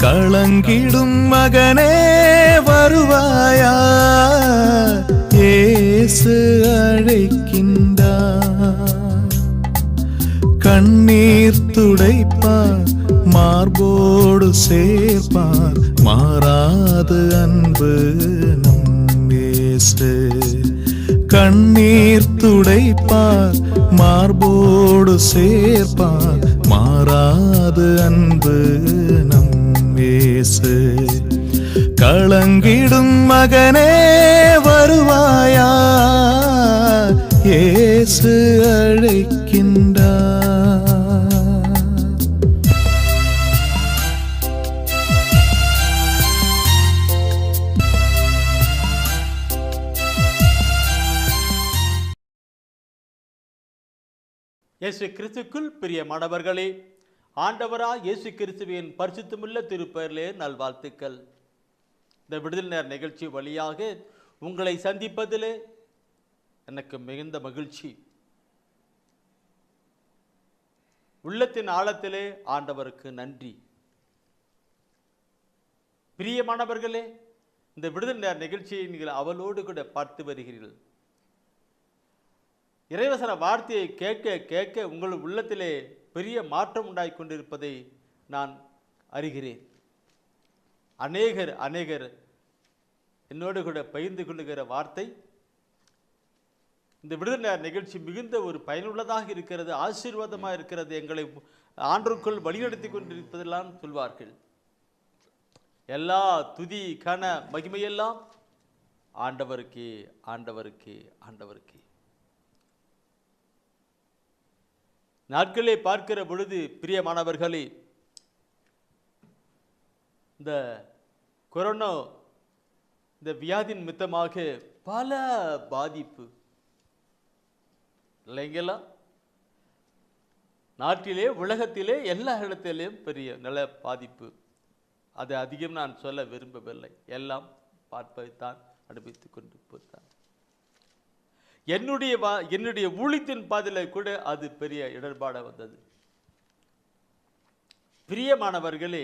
களங்கிடும் மகனே வருவாயா, இயேசு அழைக்கின்றார். கண்ணீர் துடைப்பார், மார்போடு சேர்ப்பார், மாறாது அன்பு நம் இயேசு. கண்ணீர் துடைப்பார், மார்போடு சேர்ப்பார், மாறாது அன்பு நம் இயேசு. களங்கிடும் மகனே வருவாயா, இயேசு அழைக்கின்றார். இயேசு கிறிஸ்துக்குள் பிரியமானவர்களே, ஆண்டவராய் இயேசு கிறிஸ்துவின் பரிசுத்தமுள்ள திருப்பெயரிலே நல்வாழ்த்துக்கள். இந்த விடுதலை நேர நிகழ்ச்சி வழியாக உங்களை சந்திப்பதிலே எனக்கு மிகுந்த மகிழ்ச்சி. உள்ளத்தின் ஆழத்திலே ஆண்டவருக்கு நன்றி. பிரியமானவர்களே, இந்த விடுதலை நேர நிகழ்ச்சியை நீங்கள் அவளோடு கூட பார்த்து வருகிறீர்கள். இறைவசன வார்த்தையை கேட்க கேட்க உங்கள் உள்ளத்திலே பெரிய மாற்றம் உண்டாகி கொண்டிருப்பதை நான் அறிகிறேன். அநேகர் என்னோடு கூட பகிர்ந்து கொள்ளுகிற வார்த்தை, இந்த விடுதலை நிகழ்ச்சி மிகுந்த ஒரு பயனுள்ளதாக இருக்கிறது, ஆசீர்வாதமாக இருக்கிறது, எங்களை ஆண்டவருக்குள் வழிநடத்தி கொண்டிருப்பதெல்லாம் சொல்வார்கள். எல்லா துதி கன மகிமையெல்லாம் ஆண்டவருக்கே ஆண்டவருக்கே ஆண்டவருக்கே. நாட்களை பார்க்கிற பொழுது பிரியமானவர்களே, இந்த கொரோனா இந்த வியாதியின் மித்தமாக பல பாதிப்பு இல்லைங்களா? நாட்டிலே உலகத்திலே எல்லா இடத்திலேயும் பெரிய நல்ல பாதிப்பு. அது அதிகம் நான் சொல்ல விரும்பவில்லை, எல்லாம் பார்ப்பதைத்தான் அனுபவித்துக் கொண்டு போத்தான். என்னுடைய ஊழியத்தின் பாதையில் கூட அது பெரிய இடர்பாடாக வந்தது. பிரியமானவர்களே,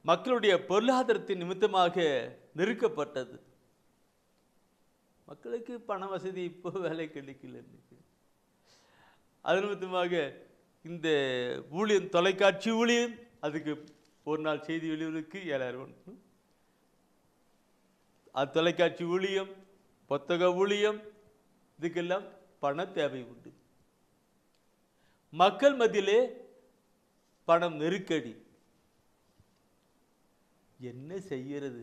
மக்களுடைய பொருளாதாரத்தின் நிமித்தமாக நெருக்கப்பட்டது. மக்களுக்கு பண வசதி இப்போ வேலை கிடைக்கல. அது நிமித்தமாக இந்த ஊழியம், தொலைக்காட்சி ஊழியம், அதுக்கு ஒரு நாள் செய்தி வெளிவருக்கு 7000. அது தொலைக்காட்சி ஊழியம், புத்தக ஊழியம், இதுக்கெல்லாம் பண தேவை உண்டு. மக்கள் மத்தியிலே பணம் நெருக்கடி. என்ன செய்கிறது?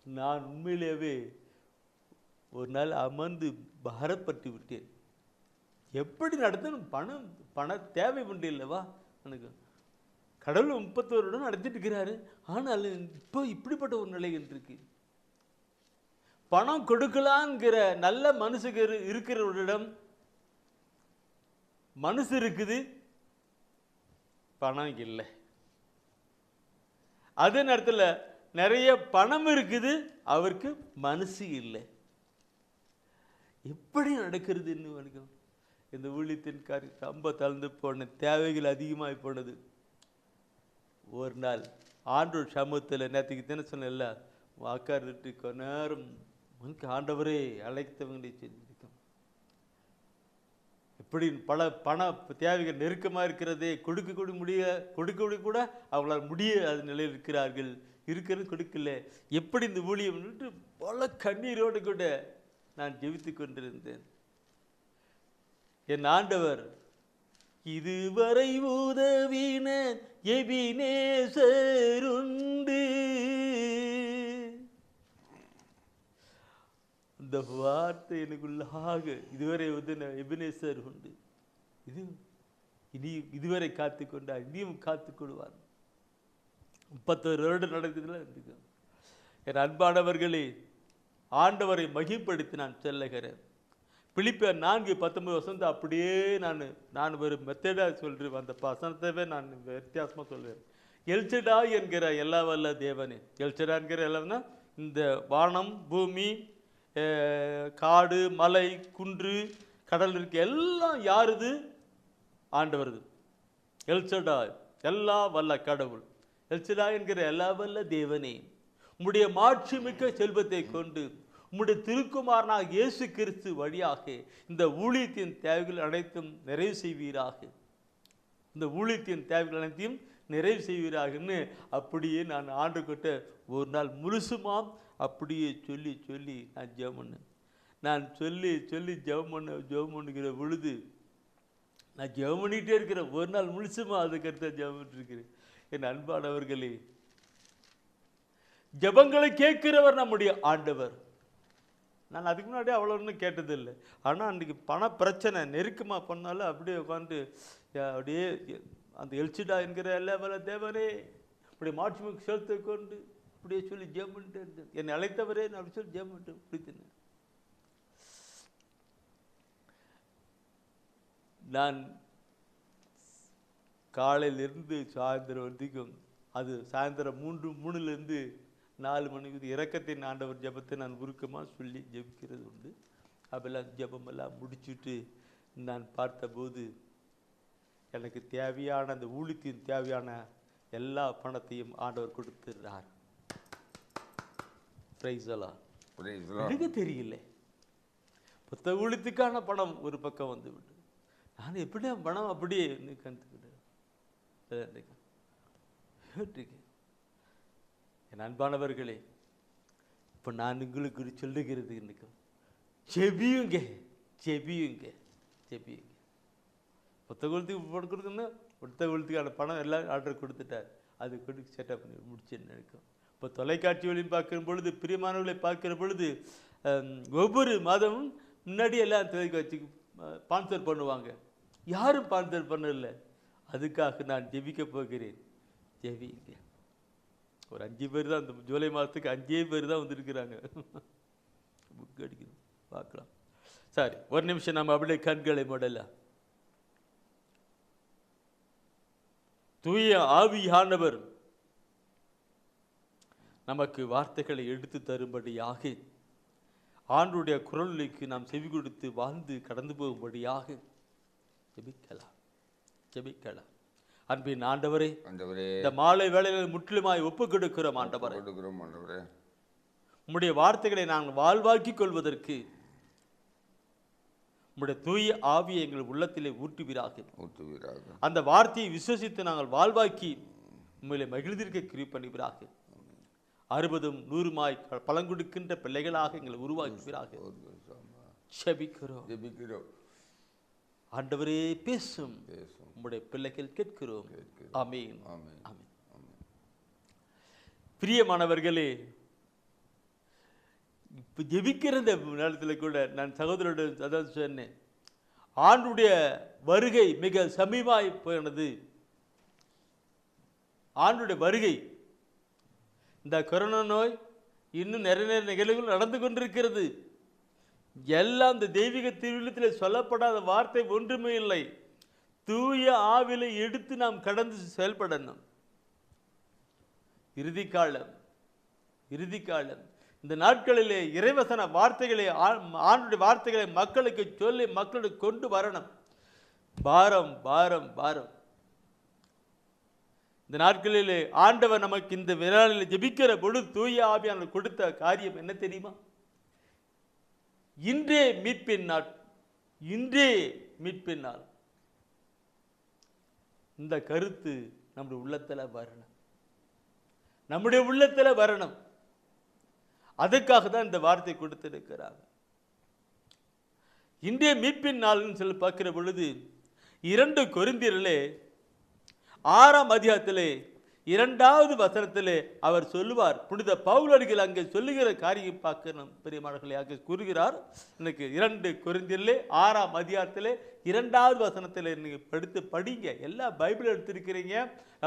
நான் உண்மையிலேயே ஒரு நாள் அமர்ந்து பாரப்பட்டு விட்டேன். எப்படி நடத்தணும்? பண தேவை உண்டு இல்லவா? எனக்கு கடவுள் 31 வருடம் நடத்திட்டு இருக்கிறாரு. ஆனால் இப்போ இப்படிப்பட்ட ஒரு நிலை இருக்கு. பணம் கொடுக்கலாங்கிற நல்ல மனசுக்கு இருக்கிறவரிடம் மனசு இருக்குது, பணம் இல்லை. அதே நேரத்தில் நிறைய பணம் இருக்குது, அவருக்கு மனசு இல்லை. எப்படி நடக்கிறது? இன்னும் இந்த ஊழியத்தின் காரியம் ரொம்ப தளர்ந்து போன, தேவைகள் அதிகமாகி போனது. ஒரு நாள் ஆண்டவர் சமூகத்தில் நேற்றுக்கு தின சொன்ன வாக்காரிட்டு கொஞ்ச நேரம் ஆண்டவரே அழைத்தவங்களை செஞ்சிருக்கோம். எப்படி பண தேவைகள் நெருக்கமாக இருக்கிறதே, கொடுக்க கூட அவங்களால் முடியாத நிலையில் இருக்கிறார்கள். இருக்கிறது கொடுக்கல. எப்படி இந்த ஊழியம் பல கண்ணீரோடு கூட நான் ஜெபித்து கொண்டிருந்தேன். என் ஆண்டவர் இதுவரை உதவின எபினேசருண்டு, இந்த வார்த்தை எனக்குள்ளாக இதுவரை உதவின எபினேசர் உண்டு. இதுவரை காத்து கொண்டார், இனியும் காத்துக் கொள்வார். 31 வருடம் நடக்குதுல இருக்கு. என் அன்பானவர்களே, ஆண்டவரை மகிப்படுத்தி நான் சொல்லுகிறேன். பிலிப்பியர் 4:19 அப்படியே நான் ஒரு மெத்தடாக சொல்கிறேன். அந்த வசனத்தவே நான் வித்தியாசமாக சொல்வேன். எல்சடா என்கிற எல்லா வல்ல தேவனே. எல்சடா என்கிற எல்லாம்னா இந்த வானம், பூமி, காடு, மலை, குன்று, கடல் இருக்கு, எல்லாம் யாருது? ஆண்டவருது. எல்சடா, எல்லா வல்ல கடவுள். எல்சடா என்கிற எல்லா வல்ல தேவனே, உம்முடைய மாட்சிமிக்க செல்வத்தை கொண்டு உம்முடைய திருக்குமாரனாக இயேசு கிறிஸ்து வழியாக இந்த ஊழியத்தின் தேவைகள் அனைத்தும் நிறைவு செய்வீராக. இந்த ஊழியத்தின் தேவைகள் அனைத்தையும் நிறைவு செய்வீராகன்னு அப்படியே நான் ஆண்டவர்கிட்ட ஒரு நாள் முழுசுமாம் அப்படியே சொல்லி சொல்லி நான் ஜெபம் பண்ணேன். நான் சொல்லி சொல்லி ஜெபம் பண்ணுகிற பொழுது நான் ஜெபம் பண்ணிகிட்டே இருக்கிறேன். ஒரு நாள் முழுசுமா அதுக்கடுத்த ஜெபம் பண்ணிருக்கிறேன். என் அன்பானவர்களே, ஜெபங்களை கேட்கிறவர் நம்முடைய ஆண்டவர். நான் அதுக்கு முன்னாடி அவ்வளோ ஒன்றும் கேட்டதில்லை. ஆனால் அன்றைக்கி பண பிரச்சனை நெருக்கமாக பண்ணாலும் அப்படியே உட்காந்து அப்படியே அந்த எல்சிடா என்கிற எல்லா வேலை தேவனே அப்படியே மாட்சிமிக்க செலுத்தை கொண்டு அப்படியே சொல்லி ஜெபம் பண்ணிட்டு இருந்தேன். என்னை அழைத்தவரே நான் அப்படி சொல்லி ஜெபம் பண்ணிட்டு பிடித்தேன். நான் காலையிலிருந்து சாயந்தரம் வரைக்கும், அது சாயந்தரம் 3 4 மணிக்கு இரக்கத்தின் ஆண்டவர் ஜெபத்தை நான் உருக்கமாக சொல்லி ஜெபிக்கிறது உண்டு. அப்பெல்லாம் ஜெபமெல்லாம் முடிச்சுட்டு நான் பார்த்தபோது எனக்கு தேவையான அந்த ஊழியத்தின் தேவையான எல்லா பணத்தையும் ஆண்டவர் கொடுத்துறார். எனக்கு தெரியல, புத்த ஊழியத்துக்கான பணம் ஒரு பக்கம் வந்து விட்டு நான் எப்படி பணம் அப்படியே கண்டுக்கிட்டேன். என் அன்பானவர்களே, இப்போ நான் உங்களுக்கு சொல்லுகிறது இன்னைக்கு செபியுங்க செபியுங்க செபியுங்க. புத்தகத்துக்கு பணம் கொடுக்கணும்னா புத்தகத்துக்கான பணம் எல்லாம் ஆர்டர் கொடுத்துட்டார். அது கொடுத்து செட்டப் பண்ணி முடிச்சுன்னு நினைக்கும். இப்போ தொலைக்காட்சி வழியும் பார்க்கிற பொழுது, பிரியமானவர்களை பார்க்கிற பொழுது ஒவ்வொரு மாதமும் முன்னாடி எல்லாம் தொலைக்காட்சி ஸ்பான்சர் பண்ணுவாங்க. யாரும் ஸ்பான்சர் பண்ணல. அதுக்காக நான் ஜெபிக்க போகிறேன். ஜெபிங்க. ஒரு 5 பேர் தான், அந்த ஜூலை மாதத்துக்கு 5 பேர் தான் வந்திருக்கிறாங்க. புக் அடிக்கணும், பார்க்கலாம். சரி, ஒரு நிமிஷம் நம்ம அப்படியே கண்களை மூடலாம். தூய ஆவியானவர் நமக்கு வார்த்தைகளை எடுத்து தரும்படியாக, ஆண்டுடைய குரலுக்கு நாம் செவி கொடுத்து வாழ்ந்து கடந்து போகும்படியாக ஜெபிக்கலாம் ஜெபிக்கலாம். அன்பின் ஆண்டவரே, இந்த மாலை வேளையில் முற்றிலுமாய் ஒப்பு கொடுக்கிறோம் ஆண்டவரே. உம்முடைய வார்த்தைகளை நாங்கள் வாழ்வாக்கிக் கொள்வதற்கு உம்முடைய தூய ஆவியை எங்கள் உள்ளத்திலே ஊற்றுவீராக. அந்த வார்த்தையை விசுவசித்து நாங்கள் வாழ்வாக்கி உண்மையிலே மகிழ்ந்திருக்க கிருபை பண்ணுவீராக. 60 100 பழங்கொடுக்கின்ற பிள்ளைகளாக எங்களை உருவாக்குவீராக. ஜெபிக்கிறோம். ஆண்டவரே பேசும், உம்முடைய பிள்ளைகள் கேட்கிறோம். ஆமென். பிரியமானவர்களே, இப்போ ஜெபிக்கிற நேரத்தில் கூட நான் சகோதரோட அதாவது சொன்னேன், ஆண்டுடைய வருகை மிக சமீபமாய் போனது. ஆண்டுடைய வருகை, இந்த கொரோனா நோய் இன்னும் நிறைய நிகழ்வுகள் நடந்து கொண்டிருக்கிறது. எல்லாம் இந்த தெய்வீக திருவிழத்தில் சொல்லப்படாத வார்த்தை ஒன்றுமே இல்லை. தூய ஆவிலை எடுத்து நாம் கடந்து செயல்படணும். இறுதி காலம் இந்த நாட்களிலே இறைவசன வார்த்தைகளை, ஆண்டுடைய வார்த்தைகளை மக்களுக்கு சொல்லி மக்களுக்கு கொண்டு வரணும். பாரம் பாரம் பாரம். இந்த நாட்களிலே ஆண்டவர் நமக்கு இந்த வினாளில் ஜெபிக்கிற பொழுது தூய ஆவியானவர் கொடுத்த காரியம் என்ன தெரியுமா? இன்றே மீட்பின் நாள், இன்றே மீட்பின் நாள். இந்த கருத்து நம்முடைய உள்ளத்தில் வரணும், நம்முடைய உள்ளத்தில் வரணும். அதுக்காக தான் இந்த வார்த்தை கொடுத்திருக்கிறாங்க. இன்றைய மீட்பின் நாள்னு சொல்லி பார்க்கிற பொழுது 2 கொரிந்தியரிலே 6ஆம் அதிகாரத்திலே 2வது வசனத்திலே அவர் சொல்லுவார். புனித பவுலடிகள் அங்கே சொல்லுகிற காரியம் பார்க்கணும். பெரியமானவர்களே, அங்கே கூறுகிறார். எனக்கு 2 கொரிந்தியரிலே 6ஆம் அதிகாரத்திலே 2வது வசனத்தில் நீங்கள் படிங்க. எல்லாம் பைபிள் எடுத்திருக்கிறீங்க,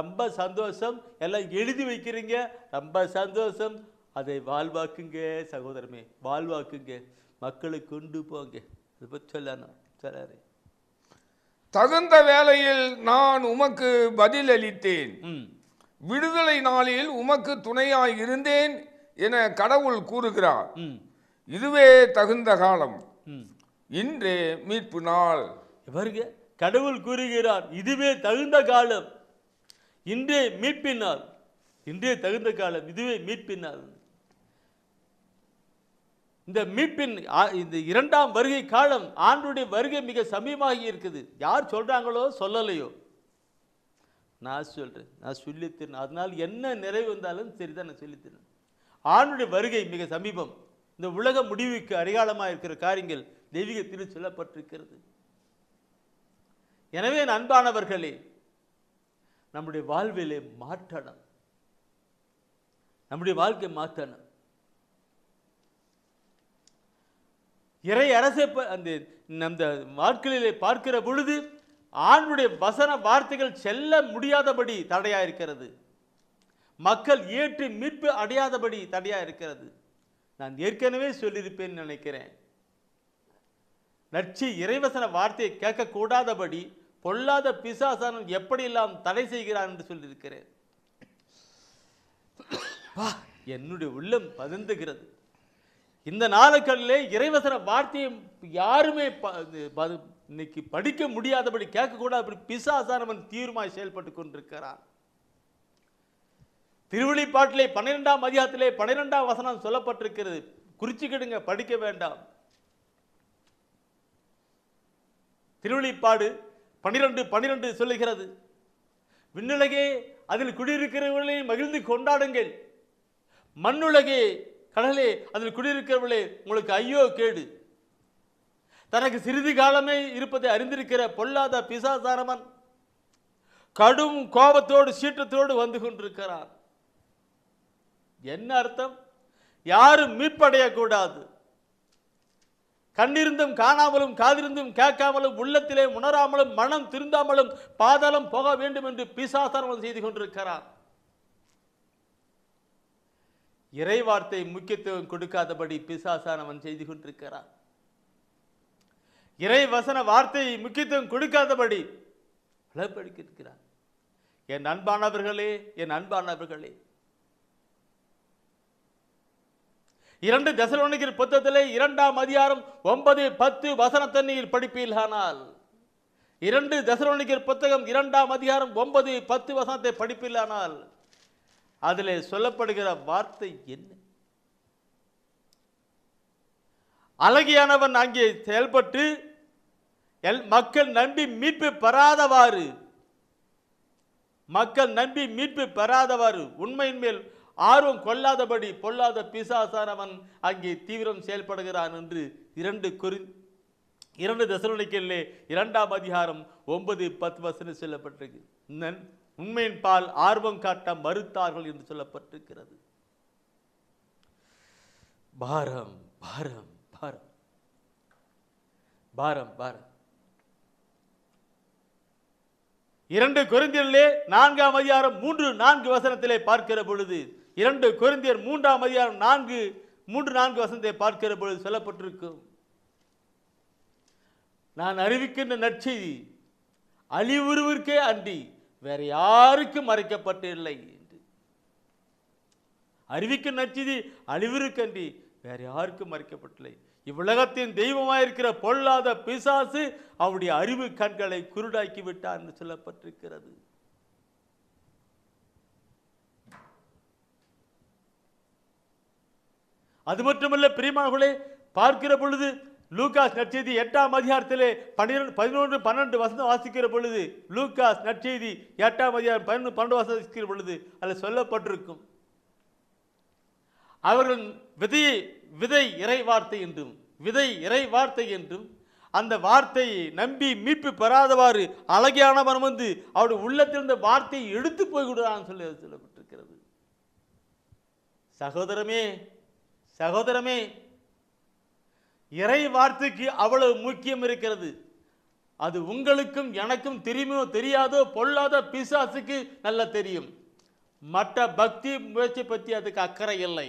ரொம்ப சந்தோஷம். எல்லாம் எழுதி வைக்கிறீங்க, ரொம்ப சந்தோஷம். அதை வாழ்வாக்குங்க சகோதரமே, வாழ்வாக்குங்க. மக்களுக்கு கொண்டு போங்க. அதை பற்றி சொல்லணும். சொல்லாரு, தகுந்த வேளையில் நான் உமக்கு பதில் அளித்தேன், விடுதலை நாளில் உமக்கு துணையாய் இருந்தேன் என கடவுள் கூறுகிறார். இதுவே தகுந்த காலம், இன்றே மீட்பு நாள். பாருங்க, கடவுள் கூறுகிறார், இதுவே தகுந்த காலம், இன்றே மீட்பின் நாள். இன்றைய தகுந்த காலம் இதுவே மீட்பின் நாள். இந்த மீட்பின் இந்த இரண்டாம் வருகை காலம், ஆண்டுடைய வருகை மிக சமீபமாகி இருக்குது. யார் சொல்றாங்களோ சொல்லலையோ, நான் சொல்றேன், நான் சொல்லித்தரேன். அதனால் என்ன நிறைவு வந்தாலும் சரிதான், நான் சொல்லித்தரேன். ஆண்டுடைய வருகை மிக சமீபம். இந்த உலக முடிவுக்கு அடையாளமாக இருக்கிற காரியங்கள் தெய்வீகத்தில் சொல்லப்பட்டிருக்கிறது. எனவே என் அன்பானவர்களே, நம்முடைய வாழ்விலே மாற்றணும், நம்முடைய வாழ்க்கை மாற்றணும். இறை அரசை அந்த வாழ்க்கையிலே பார்க்கிற பொழுது ஆண்டுடைய வசன வார்த்தைகள் செல்ல முடியாதபடி தடையா இருக்கிறது. மக்கள் ஏற்று மீட்பு அடையாதபடி தடையா இருக்கிறது. நான் ஏற்கனவே சொல்லியிருப்பேன் நினைக்கிறேன். நற்சி இறைவசன வார்த்தையை கேட்கக்கூடாதபடி பொல்லாத பிசாசானன் எப்படியெல்லாம் தடை செய்கிறான் என்று சொல்லியிருக்கிறேன். என்னுடைய உள்ளம் பதந்துகிறது. இந்த நாளுக்களிலே இறைவசன வார்த்தையை யாருமே இன்னைக்கு படிக்க முடியாதபடி, கேட்கக்கூடாதபடி பிசாசானவன் தீவிரமாய் செயல்பட்டு கொண்டிருக்கிறான். திருவெளிப்பாட்டிலே 12ஆம் அதிகாரத்திலே 12ஆம் வசனம் சொல்லப்பட்டிருக்கிறது. குறிச்சுக்கிடுங்க, படிக்க வேண்டாம். திருவெளிப்பாடு 12:12 சொல்லுகிறது, விண்ணுலகே அதில் குடியிருக்கிறவர்களை மகிழ்ந்து கொண்டாடுங்கள், மண்ணுலகே கடலே அதில் குடியிருக்கிறவர்களே உங்களுக்கு ஐயோ கேடு. தனக்கு சிறிது காலமே இருப்பதை அறிந்திருக்கிற பொல்லாத பிசாசானவன் கடும் கோபத்தோடு சீற்றத்தோடு வந்து கொண்டிருக்கிறார். என்ன அர்த்தம்? யாரும் மீட்படையக்கூடாது. கண்ணிருந்தும் காணாமலும் காதிருந்தும் கேட்காமலும் உள்ளத்திலே உணராமலும் மனம் திருந்தாமலும் பாதாளம் போக வேண்டும் என்று பிசாசானவன் செய்து கொண்டிருக்கிறார். இறை வார்த்தை முக்கியத்துவம் கொடுக்காதபடி பிசாசானவன் செய்து கொண்டிருக்கிறார். இறை வசன வார்த்தையை முக்கியத்துவம் கொடுக்காதபடி பலப்படுத்தியிருக்கிறார். என் அன்பானவர்களே, என் அன்பானவர்களே, 2 தெசலோனிக்கர் புத்தகத்திலே 2ஆம் அதிகாரம் 9-10 வசனத்தண்ணியில் படிப்பீர்களானால், 2 தெசலோனிக்கர் புத்தகம் 2ஆம் அதிகாரம் 9-10 வசனத்தை படிப்பீர்களானால் அதிலே சொல்லப்படுகிற வார்த்தை என்ன? அழகியானவன் அங்கே செயல்பட்டு மக்கள் நம்பி மீட்பு பெறாதவாறு உண்மையின் மேல் ஆர்வம் கொள்ளாதபடி பொல்லாத பிசாசானவன் அங்கே தீவிரம் செயல்படுகிறான் என்று 2 தெசலோனிக்கரிலே 2ஆம் அதிகாரம் 9-10 வசனம் சொல்லப்பட்டிருக்கு. உண்மையின் பால் ஆர்வம் காட்ட மறுத்தார்கள் என்று சொல்லப்பட்டிருக்கிறது. பாரம் பாரம் பாரம் பாரம் பாரம் 2 கொரிந்தியரிலே 4ஆம் அதிகாரம் 3-4 வசனத்திலே பார்க்கிற பொழுது, 2 கொரிந்தியர் 3ஆம் அதிகாரம் 3-4 வசனத்தை பார்க்கிற பொழுது சொல்லப்பட்டிருக்கும், நான் அறிவிக்கின்ற நற்செய்தி அழிவுருவிற்கே அன்றி வேற யாருக்கும் மறைக்கப்பட்டில்லை என்று. அறிவிக்கும் நற்செய்தி அழிவுருக்கன்றி வேற யாருக்கும் மறைக்கப்பட்டில்லை. இவ்வுலகத்தின் தெய்வமாயிருக்கிற பொல்லாத பிசாசு அவருடைய அறிவு கண்களை குருடாக்கி விட்டார் என்று சொல்லப்பட்டிருக்கிறது. அது மட்டுமல்ல பிரியமானவர்களே, பார்க்கிற பொழுது லூகாஸ் நற்செய்தி 8ஆம் அதிகாரத்திலே 11-12 வசனம் வாசிக்கிற பொழுது, லூகாஸ் நற்செய்தி 8ஆம் அதிகாரம் 11-12 வசனம் வாசிக்கிற பொழுது அதில் சொல்லப்பட்டிருக்கும், அவர்கள் விதை இறை வார்த்தை என்றும் அந்த வார்த்தையை நம்பி மீட்பு பெறாதவாறு அழகியானவன் வந்து அவருடைய உள்ளத்திலிருந்த வார்த்தையை எடுத்து போய்விடுறான்னு சொல்லப்பட்டிருக்கிறது. சகோதரமே, இறை வார்த்தைக்கு அவ்வளவு முக்கியம் இருக்கிறது. அது உங்களுக்கும் எனக்கும் தெரியுமோ தெரியாதோ, பொல்லாத பிசாசுக்கு நல்லா தெரியும். மற்ற பக்தி முயற்சி பற்றி அதுக்கு அக்கறை இல்லை.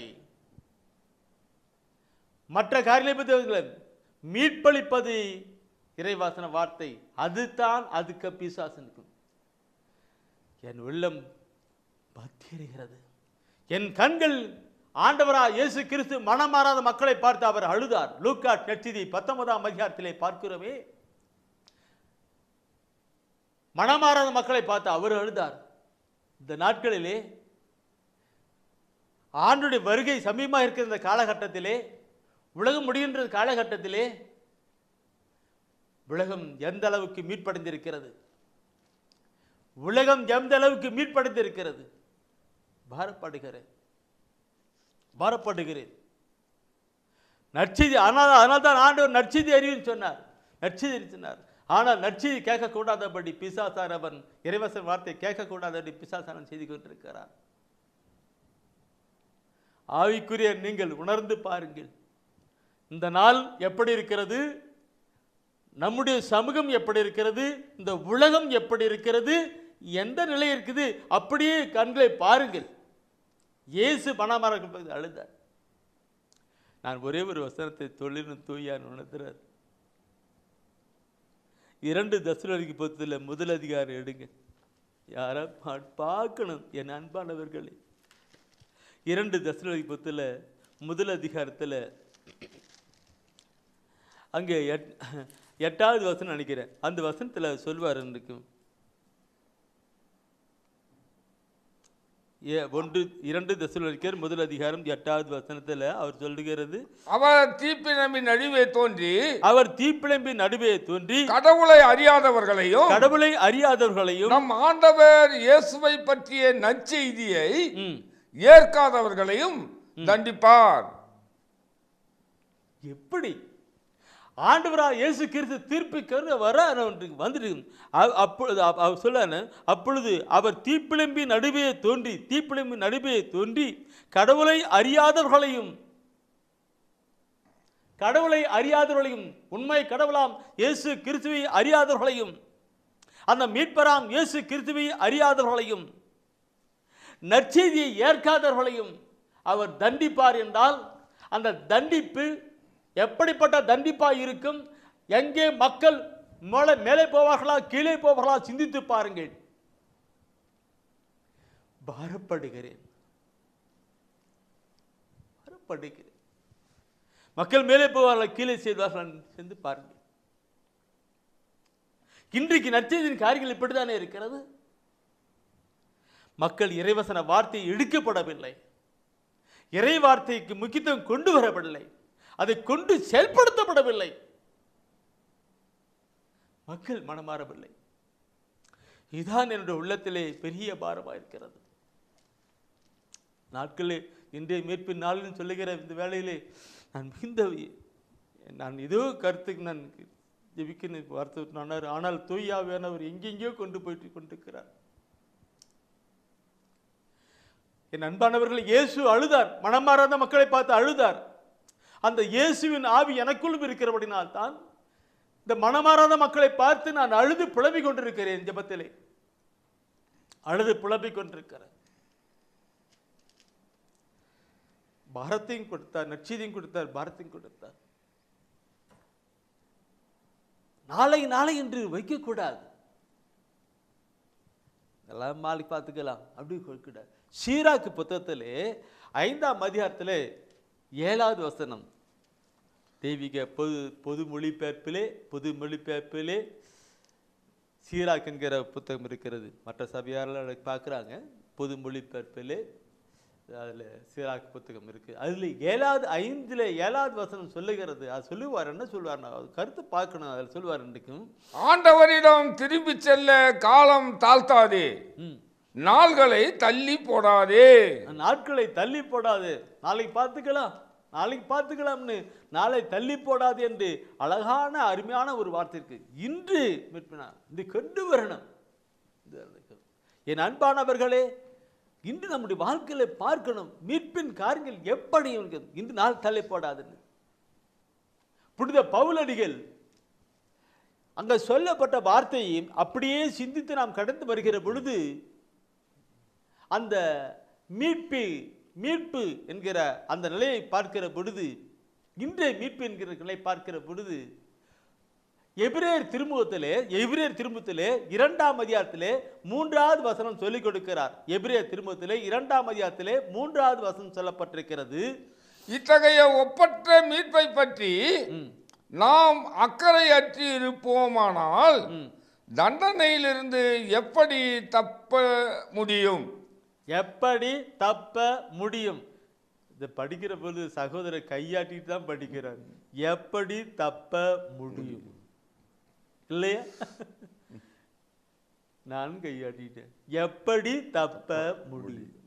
மற்ற காரியங்களை பற்றி மீட்பளிப்பது இறைவாசன வார்த்தை, அதுதான் அதுக்கு பிசாசனுக்கும். என் உள்ளம் பத்திரிகிறது. என் கண்கள் ஆண்டவராய் இயேசு கிறிஸ்து மனமாறாத மக்களை பார்த்து அவர் அழுதார். லூக்காஸ் நற்செய்தி 19ஆம் அதிகாரத்திலே பார்க்கிறோமே, மனமாறாத மக்களை பார்த்து அவர் அழுதார். இந்த நாட்களிலே ஆண்டுடைய வருகை சமீபமாக இருக்கிற இந்த காலகட்டத்திலே, உலகம் முடிகின்ற காலகட்டத்திலே உலகம் எந்த அளவுக்கு மீட்படைந்திருக்கிறது, உலகம் எந்த அளவுக்கு மீட்படைந்திருக்கிறது. பாரப்படுகிறேன். நற்செய்தி, ஆனால் தான் ஆண்டவர் நற்செய்தி அறிவின்னு சொன்னார். நற்செய்தி சொன்னார். ஆனால் நற்செய்தி கேட்கக்கூடாதபடி பிசாசான் அவன் இறைவசன் வார்த்தை கேட்கக்கூடாதபடி பிசாசான் செய்து கொண்டிருக்கிறார். ஆவிக்குரிய நீங்கள் உணர்ந்து பாருங்கள். இந்த நாள் எப்படி இருக்கிறது, நம்முடைய சமூகம் எப்படி இருக்கிறது, இந்த உலகம் எப்படி இருக்கிறது, எந்த நிலை இருக்குது, அப்படியே கண்களை பாருங்கள். இயேசு பணமரம் அழுதார். நான் ஒரே ஒரு வசனத்தை தொழிலும் தூயான் உணர்த்துறார். 2 தெசலோனிக்கேயர் புத்தகத்தில் முதல் அதிகாரம் எடுங்க. யாரை பார்க்கணும் என் அன்பானவர்களே. 2 தெசலோனிக்கேயர் புத்தகத்தில் முதல் அதிகாரத்தில் அங்கே 8வது வசனம் நினைக்கிறேன். அந்த வசனத்தில் சொல்வார். இருக்கும் 2 தெசலோனிக்கேயர் முதல் அதிகாரம் 8வது வசனத்தில் அவர் சொல்லுகிறது, அவர் தீப்பிழம்பின் நடுவே தோன்றி கடவுளை அறியாதவர்களையும் நம் ஆண்டவர் இயேசுவை பற்றிய நற்செய்தியை ஏற்காதவர்களையும் தண்டிப்பார். எப்படி ஆண்டவராக இயேசு கிறிஸ்து தீர்ப்புக்கு வர வந்துட்டு அப்பொழுது அவர் தீப்பிழம்பின் நடுவே தோன்றி கடவுளை அறியாதவர்களையும் உண்மை கடவுளாம் இயேசு கிறிஸ்துவை அறியாதவர்களையும், அந்த மீட்பராம் இயேசு கிறிஸ்துவை அறியாதவர்களையும், நற்செய்தியை ஏற்காதவர்களையும் அவர் தண்டிப்பார் என்றால், அந்த தண்டிப்பு எப்படிப்பட்ட தண்டிப்பாக இருக்கும்? எங்கே மக்கள் மேலே போவார்களா கீழே போவார்களா சிந்தித்து பாருங்கள். பாரப்படுகிறேன். மக்கள் மேலே போவார்களா கீழே செய்வார்களா சென்று பாருங்கள். இன்றைக்கு நற்செய்தியின் காரியங்கள் இப்படித்தானே இருக்கிறது. மக்கள் இறைவசன வார்த்தை எடுக்கப்படவில்லை, இறை வார்த்தைக்கு முக்கியத்துவம் கொண்டு வரப்படவில்லை, அதை கொண்டு செயல்படுத்தப்படவில்லை, மக்கள் மனமாறவில்லை. இதுதான் என்னுடைய உள்ளத்திலே பெரிய பாரமாக இருக்கிறது. நாட்களே இன்றைய மீட்பின் நாள்னு சொல்லுகிற இந்த வேளையிலே நான் ஏதோ கருத்துக்கு நான் ஜெபிக்க வார்த்தை, ஆனால் தூயாவியானவர் எங்கெங்கேயோ கொண்டு போயிட்டு கொண்டிருக்கிறார். என் அன்பானவர்கள், இயேசு அழுதார், மனமாறாத மக்களை பார்த்து அழுதார். அந்த இயேசுவின் ஆவி எனக்குள்ளும் இருக்கிறபடினால் தான் இந்த மனமாறாத மக்களை பார்த்து நான் அழுது புலம்பிக் கொண்டிருக்கிறேன். ஜெபத்திலே அழுது புலம்பிக் கொண்டிருக்கிறேன். பாரத்தையும் கொடுத்தார், நற்செய்தியும் கொடுத்தார், பாரத்தையும் கொடுத்தார். நாளை என்று வைக்கக்கூடாது. எல்லாம் நாளைக்கு பார்த்துக்கலாம் அப்படி கொடுக்கூடாது. சீராக்கு புத்தகத்திலே 5ஆம் அதிகாரத்திலே 7வது வசனம், தெய்வீக பொது மொழிபெயர்ப்பிலே சீராக் என்கிற புத்தகம் இருக்கிறது. மற்ற சபையாரில் பார்க்குறாங்க. பொது மொழிபெயர்ப்பிலே அதில் சீராக் புத்தகம் இருக்குது. அதில் 7வது வசனம் சொல்லுகிறது. அது சொல்லுவார். என்ன சொல்லுவார்? கருத்து பார்க்கணும். அதில் சொல்லுவார், இன்றைக்கும் ஆண்டவரிடம் திரும்பி செல்ல காலம் தாழ்த்தாதே, நாள்களை தள்ளி போடாதே. நாளைக்கு பார்த்துக்கலாம்னு நாளை தள்ளி போடாது என்று அழகான அருமையான ஒரு வார்த்தை இருக்கு. இன்று இது கொண்டு வரணும். என் அன்பானவர்களே, இன்று நம்முடைய வாழ்க்கையில பார்க்கணும் மீட்பின் காரியங்கள் எப்படி இன்று நாள் தள்ளி போடாதுன்னு. புனித பவுலடிகள் அங்க சொல்லப்பட்ட வார்த்தையை அப்படியே சிந்தித்து நாம் கடந்து வருகிற பொழுது, அந்த மீட்பு என்கிற அந்த நிலையை பார்க்கிற பொழுது, இன்றைய மீட்பு என்கிற நிலை பார்க்கிற பொழுது, எபிரேயர் திருமுகத்திலே 2ஆம் அதிகாரத்திலே 3வது வசனம் சொல்லிக் கொடுக்கிறார். எபிரேயர் திருமுகத்திலே 2ஆம் அதிகாரத்திலே 3வது வசனம் சொல்லப்பட்டிருக்கிறது. இத்தகைய ஒப்பற்ற மீட்பை பற்றி நாம் அக்கறை அற்றி இருப்போமானால் தண்டனையிலிருந்து எப்படி தப்ப முடியும்? இந்த படிக்கிற பொழுது சகோதரர் கையாட்டிட்டு தான் படிக்கிறார். எப்படி தப்ப முடியும் இல்லையா? நான் கையாட்டிட்டேன். எப்படி தப்ப முடியும்?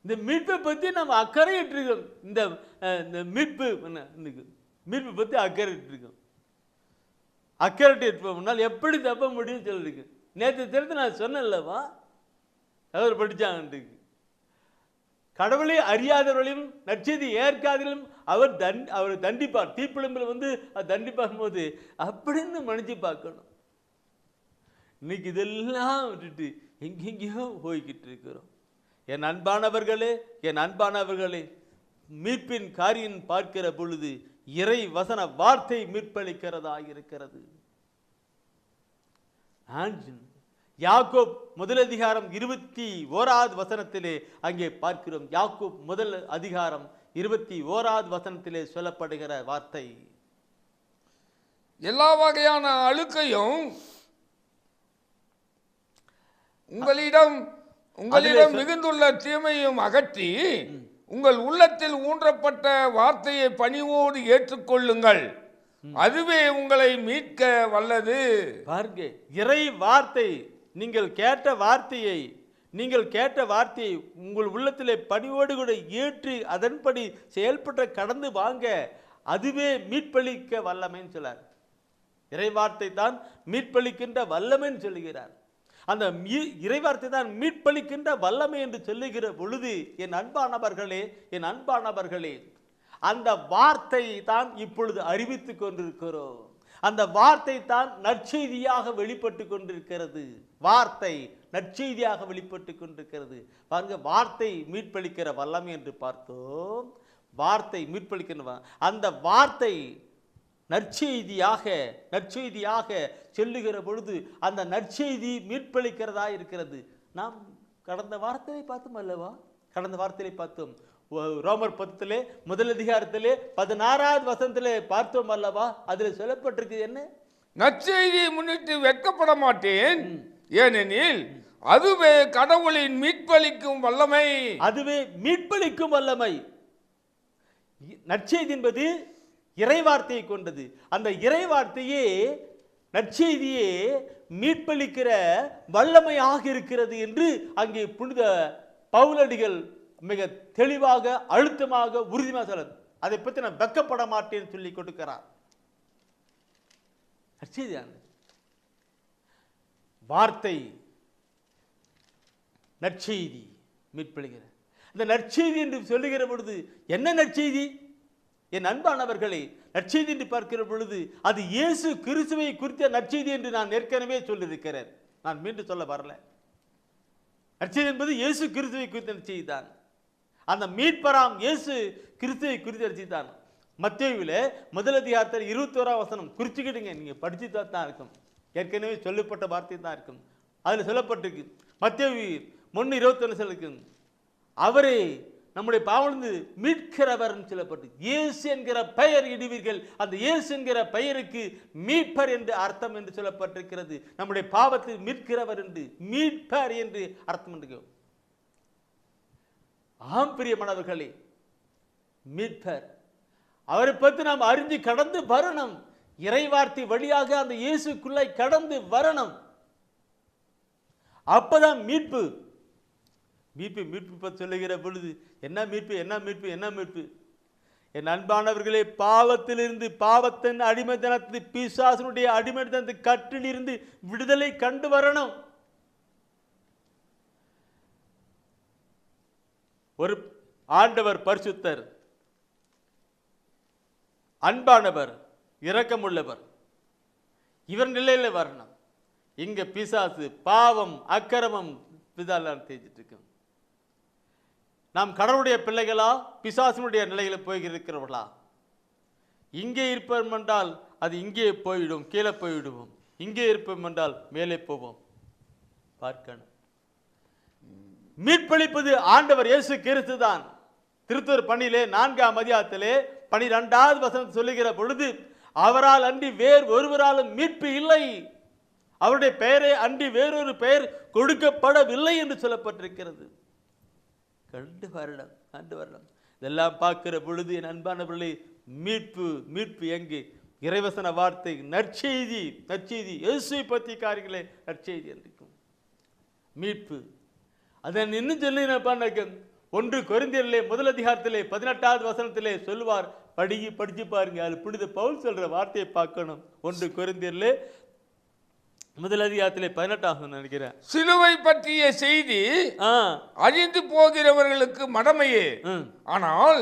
இந்த மீட்பை பத்தி நம்ம அக்கறையிட்டு இருக்கோம். இந்த மீட்பு பத்தி அக்கறையிட்டு இருக்கோம். அக்கறைட்டு இருப்போம்னால் எப்படி தப்ப முடியும் சொல்லிருக்கு. நேற்று தெரிந்து நான் சொன்னேன்லவா, அவர் படிச்சாங்க. கடவுளை அறியாதவர்களையும் நற்செய்தி ஏற்காதவர்களும் அவர் தண்டிப்பார். தீப்பிழம்பில் வந்து தண்டிப்பார் போது அப்படின்னு மனுச்சு பார்க்கணும். இன்னைக்கு இதெல்லாம் விட்டுட்டு எங்கெங்கேயோ போய்கிட்டு இருக்கிறோம். என் அன்பானவர்களே, மீட்பின் காரியம் பார்க்கிற பொழுது இறை வசன வார்த்தை மீட்பளிக்கிறதா இருக்கிறது. யாக்கோப் முதல் அதிகாரம் 21வது வசனத்திலே அங்கே பார்க்கிறோம். யாக்கோப் முதல் அதிகாரம் 21வது வசனத்திலே சொல்லப்படுகிற வார்த்தை, எல்லா வகையான அழுக்கையும் உங்களிடம் மிகுந்துள்ள தீமையும் அகற்றி உங்கள் உள்ளத்தில் ஊன்றப்பட்ட வார்த்தையை பணிவோடு ஏற்றுக்கொள்ளுங்கள், அதுவே உங்களை மீட்க வல்லது. பாருங்க, இறை வார்த்தை, நீங்கள் கேட்ட வார்த்தையை உங்கள் உள்ளத்திலே பணிவோடு கூட ஏற்று அதன்படி செயல்பட்ட கடந்து வாங்க, அதுவே மீட்பளிக்க வல்லமைன்னு சொல்லார். இறை வார்த்தை தான் மீட்பளிக்கின்ற வல்லமைன்னு சொல்லுகிறார். அந்த இறைவார்த்தை தான் மீட்பளிக்கின்ற வல்லமை என்று சொல்லுகிற பொழுது என் அன்பானவர்களே, அந்த வார்த்தை தான் இப்பொழுது அறிவித்துக் கொண்டிருக்கிறோம். அந்த வார்த்தை தான் நற்செய்தியாக வெளிப்பட்டு கொண்டிருக்கிறது. வார்த்தை நற்செய்தியாக வெளிப்பட்டு கொண்டிருக்கிறது. பாருங்க, வார்த்தை மீட்பளிக்கிற வல்லமை என்று பார்த்தோம். வார்த்தை மீட்பளிக்கிற அந்த வார்த்தை நற்செய்தியாக சொல்லுகிற பொழுது அந்த நற்செய்தி மீட்பளிக்கிறதா இருக்கிறது. நாம் கடந்த வார்த்தையை பார்த்தோம் அல்லவா? ரோமர் 10 முதல் அதிகாரத்திலே 16வது வசனத்திலே பார்த்தோம் அல்லவா? அதில் சொல்லப்பட்டிருக்கு என்ன? நற்செய்தியை முன்னிட்டு வெட்கப்பட மாட்டேன், ஏனெனில் அதுவே கடவுளின் மீட்பளிக்கும் வல்லமை. நற்செய்தி என்பது இறைவார்த்தையை கொண்டது. அந்த இறைவார்த்தையே நற்செய்தியே மீட்பளிக்கிற வல்லமையாக இருக்கிறது என்று அங்கே புனித பவுலடிகள் மிக தெளிவாக, அழுத்தமாக, உறுதியாக சொல்றது. அதை பற்றி நான் வெட்கப்பட மாட்டேன்னு சொல்லி கொடுக்கிறார். நற்செய்தியானது வார்த்தை, நற்செய்தி மீட்பளிக்கிற இந்த நற்செய்தி என்று சொல்லுகிற பொழுது என்ன நற்செய்தி? என் அன்பானவர்களே, நற்செய்தி என்று பார்க்கிற பொழுது அது இயேசு கிறிஸ்துவை குறித்த நற்செய்தி என்று நான் ஏற்கனவே சொல்லியிருக்கிறேன். நான் மீண்டும் சொல்ல வரல. நற்செய்தி என்பது இயேசு கிறிஸ்துவை குறித்த நற்செய்தி தான். அந்த மீட்பராம் இயேசு கிறிஸ்துவை குறித்த நற்செய்தி தான். மத்தேயுவில முதல் அதிகாரத்தில் 21ஆம் வசனம் குறிச்சுக்கிடுங்க, நீங்க படிச்சு தான் இருக்கும். ஏற்கனவே சொல்லப்பட்ட வார்த்தை தான் இருக்கும். அதில் சொல்லப்பட்டிருக்கு. மத்தேயு 1:21 சொல்லிருக்கு, அவரே நம்முடைய பாவலிருந்து மீட்கிறவர் சொல்லப்பட்டு, இயேசு என்கிற பெயர் இடுவீர்கள். அந்த இயேசு என்கிற பெயருக்கு மீட்பர் என்று அர்த்தம் என்று சொல்லப்பட்டிருக்கிறது. நம்முடைய பாவத்தில் மீட்கிறவர் என்று, மீட்பர் என்று அர்த்தம் என்று. ஆம் பிரியமானவர்களே, மீட்பர், அவரை பற்றி நாம் அறிஞ்சு கடந்து வரணும். இறைவார்த்தை வழியாக அந்த இயேசுக்குள்ளே கடந்து வரணும். அப்பதான் மீட்பு. மீட்பு சொல்லுகிற பொழுது என்ன மீட்பு? என் அன்பானவர்களே, பாவத்திலிருந்து, பாவத்தின் அடிமைத்தனத்து, பிசாசனுடைய அடிமைத்தனத்து கட்டிலிருந்து விடுதலை கண்டு வரணும். ஒரு ஆண்டவர் பரிசுத்தர், அன்பானவர், இரக்கமுள்ளவர், இவர் நிலையில வரணும். இங்க பிசாசு, பாவம், அக்கிரமம் இதெல்லாம் தேய்ச்சிட்டு இருக்கு. நாம் கடவுளுடைய பிள்ளைகளா, பிசாசினுடைய நிலையில போயிருக்கிறவர்களா? இங்கே இருப்போம் என்றால் அது இங்கே போயிடும், கீழே போய்விடுவோம். இங்கே இருப்போம் என்றால் மேலே போவோம். பார்க்கணும். மீட்பளிப்பது ஆண்டவர் இயேசு கிறிஸ்து தான். திருத்தூர் பணியிலே 4ஆம் அதிகாரத்திலே 12வது வசனம் சொல்லுகிற பொழுது, அவரால் அன்றி வேறு ஒருவராலும் மீட்பு இல்லை, அவருடைய பெயரை அன்றி வேறொரு பெயர் கொடுக்கப்படவில்லை என்று சொல்லப்பட்டிருக்கிறது. கண்டு வரலாம். இதெல்லாம் பார்க்கிற பொழுது என் அன்பானவர்களே, மீட்பு எங்கே? இறைவசன வார்த்தை, நற்செய்தி. இயேசுவை பற்றி காரியங்களே நற்செய்தி இருக்கும். மீட்பு அதை இன்னும் சொல்லினப்பான்னாக்க 1 கொரிந்தியரிலே 1 அதிகாரத்திலே 18வது வசனத்திலே சொல்லுவார். படிச்சு பாருங்க. அது புனித பவுல் சொல்ற வார்த்தையை பார்க்கணும். 1 கொரிந்தியரிலே 1 அதிகாரத்திலே 18 நினைக்கிறேன். சிலுவை பற்றிய செய்தி அழிந்து போகிறவர்களுக்கு மடமையே, ஆனால்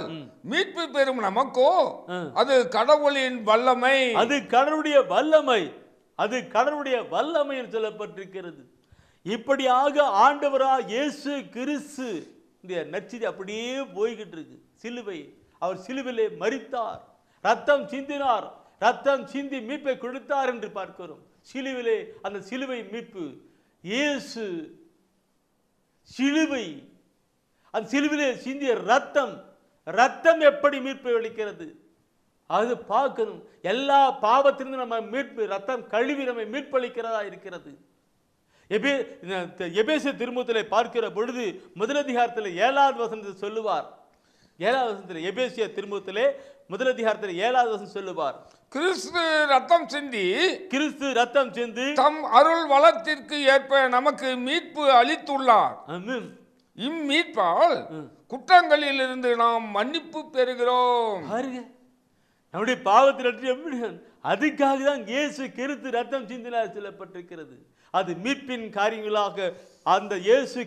மீட்பு பெறும் நமக்கோ அது கடவுளின் வல்லமை. அது கடவுளுடைய வல்லமை என்று சொல்லப்பட்டிருக்கிறது. இப்படியாக ஆண்டவராக இயேசு கிறிஸ்து இந்த நற்செய்தி அப்படியே போய்கிட்டு இருக்கு. சிலுவை, அவர் சிலுவிலே மரித்தார், ரத்தம் சிந்தினார், ரத்தம் சிந்தி மீட்பை கொடுத்தார் என்று பார்க்கிறோம். சிலுவிலே அந்த சிலுவை மீட்பு, இயேசு சிலுவை, அந்த சிலுவிலே சிந்திய ரத்தம் எப்படி மீட்பை அளிக்கிறது அது பார்க்கணும். எல்லா பாவத்திலிருந்து நம்ம மீட்பு, ரத்தம் கழுவி நம்மை மீட்பளிக்கிறதா இருக்கிறது. எபேசு திருமுகத்திலே பார்க்கிற பொழுது 1 அதிகாரத்தில் 7வது வசனத்தில் சொல்லுவார். 7வது வசனத்தில் எபேசிய திருமுகத்திலே 1 அதிகாரத்தில் 7வது வசனம் சொல்லுவார். கிறிஸ்து ரத்தம் சிந்தி தம் அருள் வளத்திற்கு ஏற்ப நமக்கு மீட்பு அளித்துள்ளார். இம்மீட்பால் குற்றங்களில் இருந்து நாம் மன்னிப்பு பெறுகிறோம். நம்முடைய பாவத்தில் அதுக்காக தான் இயேசு கிறிஸ்து ரத்தம் சிந்தினார் சொல்லப்பட்டிருக்கிறது. அது மீட்பின் காரியங்களாக அந்த இயேசு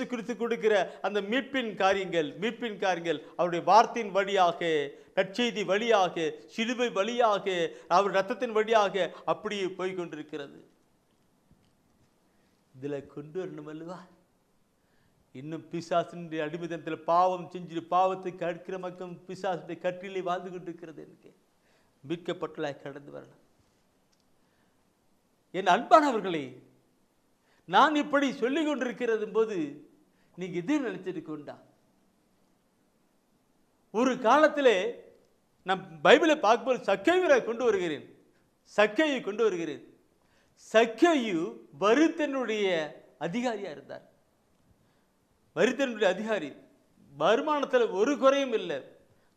கிறிஸ்து கொடுக்கிற அந்த மீட்பின் காரியங்கள் அவருடைய வார்த்தையின் வழியாக, நற்செய்தி வழியாக, சிலுவை வழியாக, அவர் ரத்தத்தின் வழியாக அப்படியே போய்கொண்டிருக்கிறது. இதுல கொண்டு வரணும் அல்லவா? இன்னும் பிசாசினுடைய அடிமைத்தனத்தில் பாவம் செஞ்சு பாவத்துக்கு அடுக்கிற மக்கள் பிசாசுடைய கட்டிலே வாழ்ந்து கொண்டிருக்கிறது. எனக்கு மீட்கப்பட்டுள்ள கடந்து வரலாம். என் அன்பானவர்களே, நான் இப்படி சொல்லிக் கொண்டிருக்கிறது போது நீங்க எது நினைச்சிருக்கா? ஒரு காலத்திலே நான் பைபிளை பார்க்கும்போது சக்கேயுவை கொண்டு வருகிறேன். சக்கேயு வருத்தனுடைய அதிகாரியா இருந்தார். வருத்தனுடைய அதிகாரி, வருமானத்தில் ஒரு குறையும் இல்லை,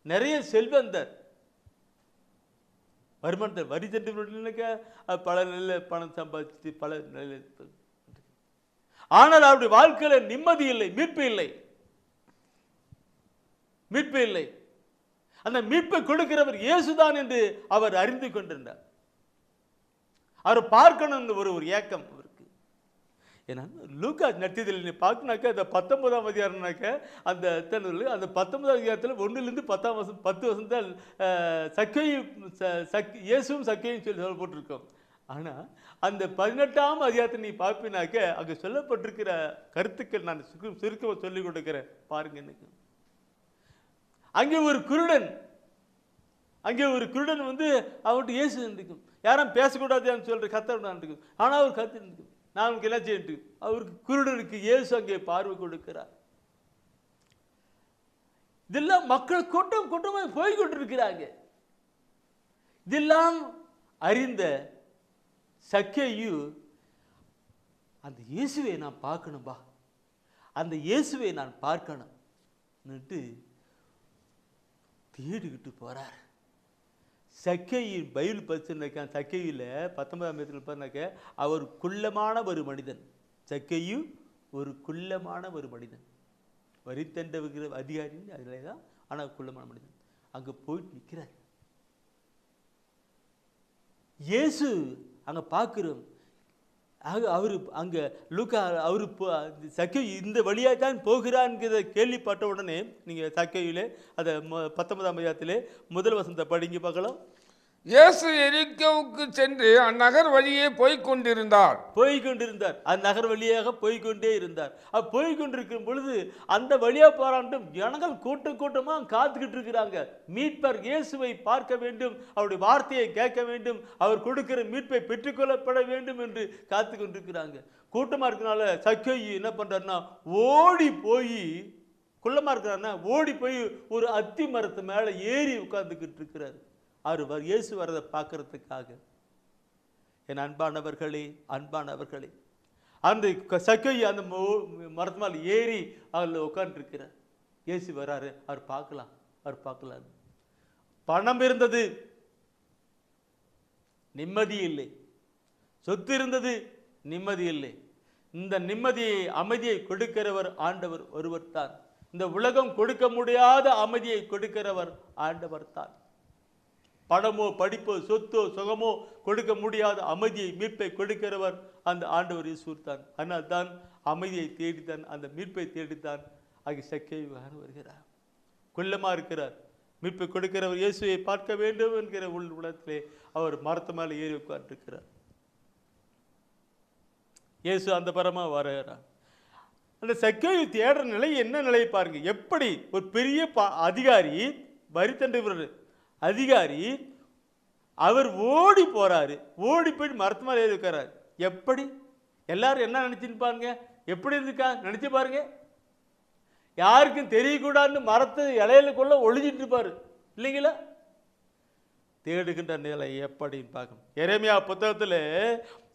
நிறைய செல்வந்தர். வருமானத்தில் வரி சென்று பல நல்ல பணம் சம்பாதிச்சு பல நல்ல, ஆனால் அவருடைய வாழ்க்கையில நிம்மதி இல்லை, மீட்பு இல்லை. அந்த மீட்பை கொடுக்கிறவர் இயேசுதான் என்று அவர் அறிந்து கொண்டிருந்தார். அவர் பார்க்கணும் ஒரு ஏக்கம் அவருக்கு. ஏன்னா லூக்கா நற்செய்தியில் நீ பார்க்கனாக்க அந்த 19ஆம் அதிகாரம்னாக்க அந்த 19ஆம் அதிகாரத்தில் 1லிருந்து 10 வசனத்தால் இயேசுவும் சக்கேயும் சொல்லி சொல்லப்பட்டிருக்கோம். ஆனால் அந்த 18ஆம் அதிகாரத்தை நீ பார்ப்பினாக்க அங்கே சொல்லப்பட்டிருக்கிற கருத்துக்கள் நான் சுருக்கமாக சொல்லிக் கொடுக்கிறேன் பாருங்க. எனக்கு அங்கே ஒரு குருடன் வந்து அவர்கிட்ட இயேசு இருக்கும், யாரும் பேசக்கூடாதுன்னு சொல்ற கத்தம் இருக்கும். ஆனால் அவர் கத்து இருக்கும், நான் அவனுக்கு என்ன செய்யிட்டு அவருக்கு குருடனுக்கு இயேசு அங்கே பார்வை கொடுக்கிறார். இதெல்லாம் மக்கள் கூட்டமாக போய்கொண்டிருக்கிறாங்க. இதெல்லாம் அறிந்த சக்கேயு அந்த இயேசுவை நான் பார்க்கணும்பா, அந்த இயேசுவை நான் பார்க்கணும் தேடிக்கிட்டு போறார். சக்கேயின் பைபிள் படிச்சுருக்க சக்கேயில 19ஆம் இடத்துல பாருனாக்க அவர் குள்ளமான ஒரு மனிதன். சக்கேயு ஒரு குள்ளமான ஒரு மனிதன், வரித்தண்டவுகிற அதிகாரி அதில் தான், ஆனால் குள்ளமான மனிதன். அங்கே போயிட்டு நிற்கிறார். இயேசு அங்கே பார்க்கிறோம். அவரு அங்கே லூக்கா அவரு சக்கேயு இந்த வழியாக தான் போகிறான்ங்கிறத கேள்விப்பட்ட உடனே நீங்கள் சக்கேயுலே அதை 19ஆம் அதிகாரத்திலே 1 வசனத்தை படிங்க பார்க்கலாம். இயேசு எரிக்கோவுக்கு சென்று அந்நகர் வழியே போய்கொண்டிருந்தார். அந்நகர் வழியாக போய்கொண்டே இருந்தார். போய்கொண்டிருக்கும் பொழுது அந்த வழியா போறான்ட்டு ஜனங்கள் கூட்டமாக காத்துக்கிட்டு இருக்கிறாங்க. மீட்பர் இயேசுவை பார்க்க வேண்டும், அவருடைய வார்த்தையை கேட்க வேண்டும், அவர் கொடுக்கிற மீட்பை பெற்றுக்கொள்ளப்பட வேண்டும் என்று காத்து கொண்டிருக்கிறாங்க. கூட்டமா இருக்கனால சக்கேயு என்ன பண்றாருன்னா ஓடி போய், குள்ளமா இருக்கிறாருன்னா ஓடி போய் ஒரு அத்தி மரத்து மேல ஏறி உட்கார்ந்துக்கிட்டு இருக்கிறாரு. அவர் இயேசு வரதை பார்க்கறதுக்காக. என் அன்பானவர்களே, அந்த சக்கையு அந்த மரத்து மேலே ஏறி அதில் உட்காந்துருக்கிறார். இயேசு வராரு, அவர் பார்க்கலாம். பணம் இருந்தது, நிம்மதி இல்லை. சொத்து இருந்தது, நிம்மதி இல்லை. இந்த நிம்மதியை, அமைதியை கொடுக்கிறவர் ஆண்டவர் ஒருவர் தான். இந்த உலகம் கொடுக்க முடியாத அமைதியை கொடுக்கிறவர் ஆண்டவர் தான். பணமோ படிப்போ சொத்தோ சுகமோ கொடுக்க முடியாத அமைதியை, மீட்பை கொடுக்கிறவர் அந்த ஆண்டவர் இயேசு தான். ஆனால் தான் அமைதியை தேடித்தான், அந்த மீட்பை தேடித்தான் ஆகிய சக்கேயு வருகிறார். குள்ளமா இருக்கிறார். மீட்பை கொடுக்கிறவர் இயேசுவை பார்க்க வேண்டும் என்கிற உள்ளத்திலே அவர் மரத்து மேலே ஏறி உட்கார்ந்திருக்கிறார். இயேசு அந்த பரமா வருகிறார். அந்த சக்கேயு தேடுற நிலை என்ன நிலை பாருங்க. எப்படி ஒரு பெரிய அதிகாரி, வரி தண்டுகிற அதிகாரி, அவர் ஓடி போறாரு. ஓடி போய் மரத்து மேலே ஏறி உட்காராரு. எப்படி எல்லாரும் என்ன நினைச்சுன்னு பாருங்க, எப்படி இருக்கா நினைச்சு பாருங்க. யாருக்கும் தெரியக்கூடாதுன்னு மரத்து இலையிலுக்குள்ள ஒளிஞ்சிட்டு இருப்பாரு இல்லைங்களா? தேடுகின்ற நிலை எப்படின்னு பார்க்கணும். எரேமியா புத்தகத்தில்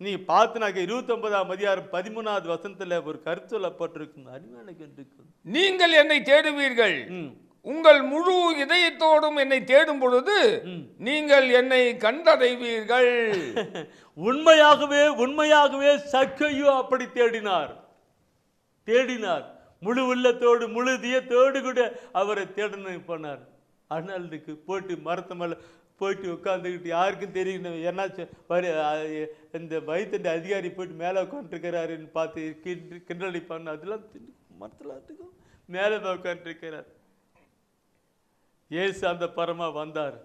நீ பார்த்துனாக்க 29ஆம் அதிகாரம் 13வது வசனத்தில் ஒரு கருத்து சொல்லப்பட்டிருக்கும். அருமையான, நீங்கள் என்னை தேடுவீர்கள், உங்கள் முழு இதயத்தோடும் என்னை தேடும் பொழுது நீங்கள் என்னை கண்டடைவீர்கள். உண்மையாகவே சக்கேயு அப்படி தேடினார். முழு உள்ளத்தோடு முழு தியத்தோடு கூட அவரை தேடணும் போனார். ஆனால் போயிட்டு மரத்து மேலே போயிட்டு உட்காந்துக்கிட்டு யாருக்கும் தெரியணும். என்னாச்சு இந்த வயிற்று அதிகாரி போயிட்டு மேலே உட்காந்துருக்கிறாருன்னு பார்த்து கிண்டடிப்பான்னு அதெல்லாம் மரத்தில் மேலே உட்காந்துருக்கிறார். இயேசு அந்த பரமா வந்தார்.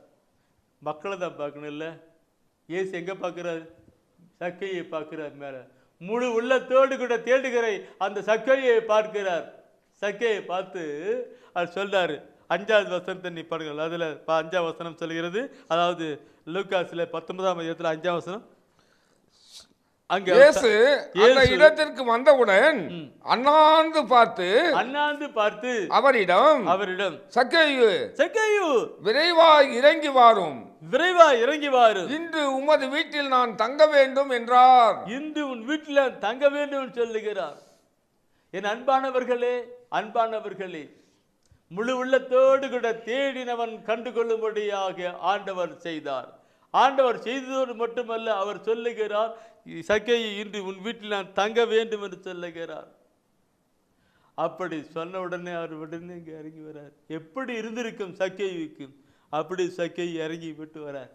மக்களை தான் பார்க்கணும் இல்லை. இயேசு எங்கே பார்க்குறாரு? சக்கையை பார்க்குறார். மேலே முழு உள்ளத்தோடு கூட தேடுகிற அந்த சக்கையை பார்க்கிறார். சக்கையை பார்த்து அவர் சொல்றாரு. 5வது வசனத்தை நீ பாருங்கள். அதில் 5ஆம் வசனம் சொல்கிறது. அதாவது லூக்காஸ்ல 19ஆம் அதிகாரத்தில் 5ஆம் வசனம். அங்கே இயேசு அந்த இடத்திற்கு வந்தவுடன் அண்ணாந்து பார்த்து அவரிடம் சக்கேயு விரைவாய் இறங்கி வாரும், இன்று உமது வீட்டில் நான் தங்க வேண்டும் என்றார். இன்று உன் வீட்டில் தங்க வேண்டும் சொல்லுகிறார். என் அன்பானவர்களே, முழு உள்ளத்தோடு கூட தேடினவன் கண்டுகொள்ளும்படியாக ஆண்டவர் செய்தார். ஆண்டவர் செய்ததோடு மட்டுமல்ல, அவர் சொல்லுகிறார், சக்கேயு இன்று உன் வீட்டில் நான் தங்க வேண்டும் என்று சொல்லுகிறார். அப்படி சொன்ன உடனே அவர் இங்கே இறங்கி வரார். எப்படி இருந்திருக்கும் சக்கேயுக்கு? அப்படி சக்கேயு இறங்கி விட்டு வரார்.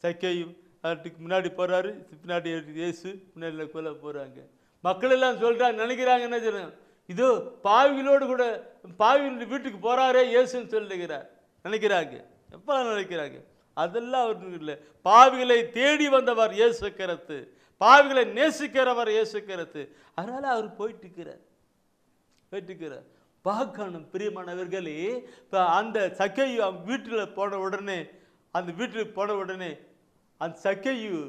சக்கேயு அதுக்கு முன்னாடி போறாரு, பின்னாடி இயேசு முன்னாடி கொல்ல போறாங்க. மக்கள் எல்லாம் சொல்றாங்க, நினைக்கிறாங்க என்ன சொல்றாங்க, இதோ பாவிகளோடு கூட பாவிகள் வீட்டுக்கு போறாரே இயேசுன்னு சொல்லுகிறார் நினைக்கிறாங்க. எப்ப நினைக்கிறாங்க? அதெல்லாம் அவருக்கு இல்லை. பாவிகளை தேடி வந்தவர் இயேசு கிறிஸ்து, பாவிகளை நேசிக்கிறவர் இயேசு கிறிஸ்து. அதனால அவர் போயிட்டு இருக்கிறார். பார்க்கணும் பிரியமானவர்களே. இப்போ அந்த சக்கேயு அவங்க வீட்டில் போன உடனே அந்த சக்கேயு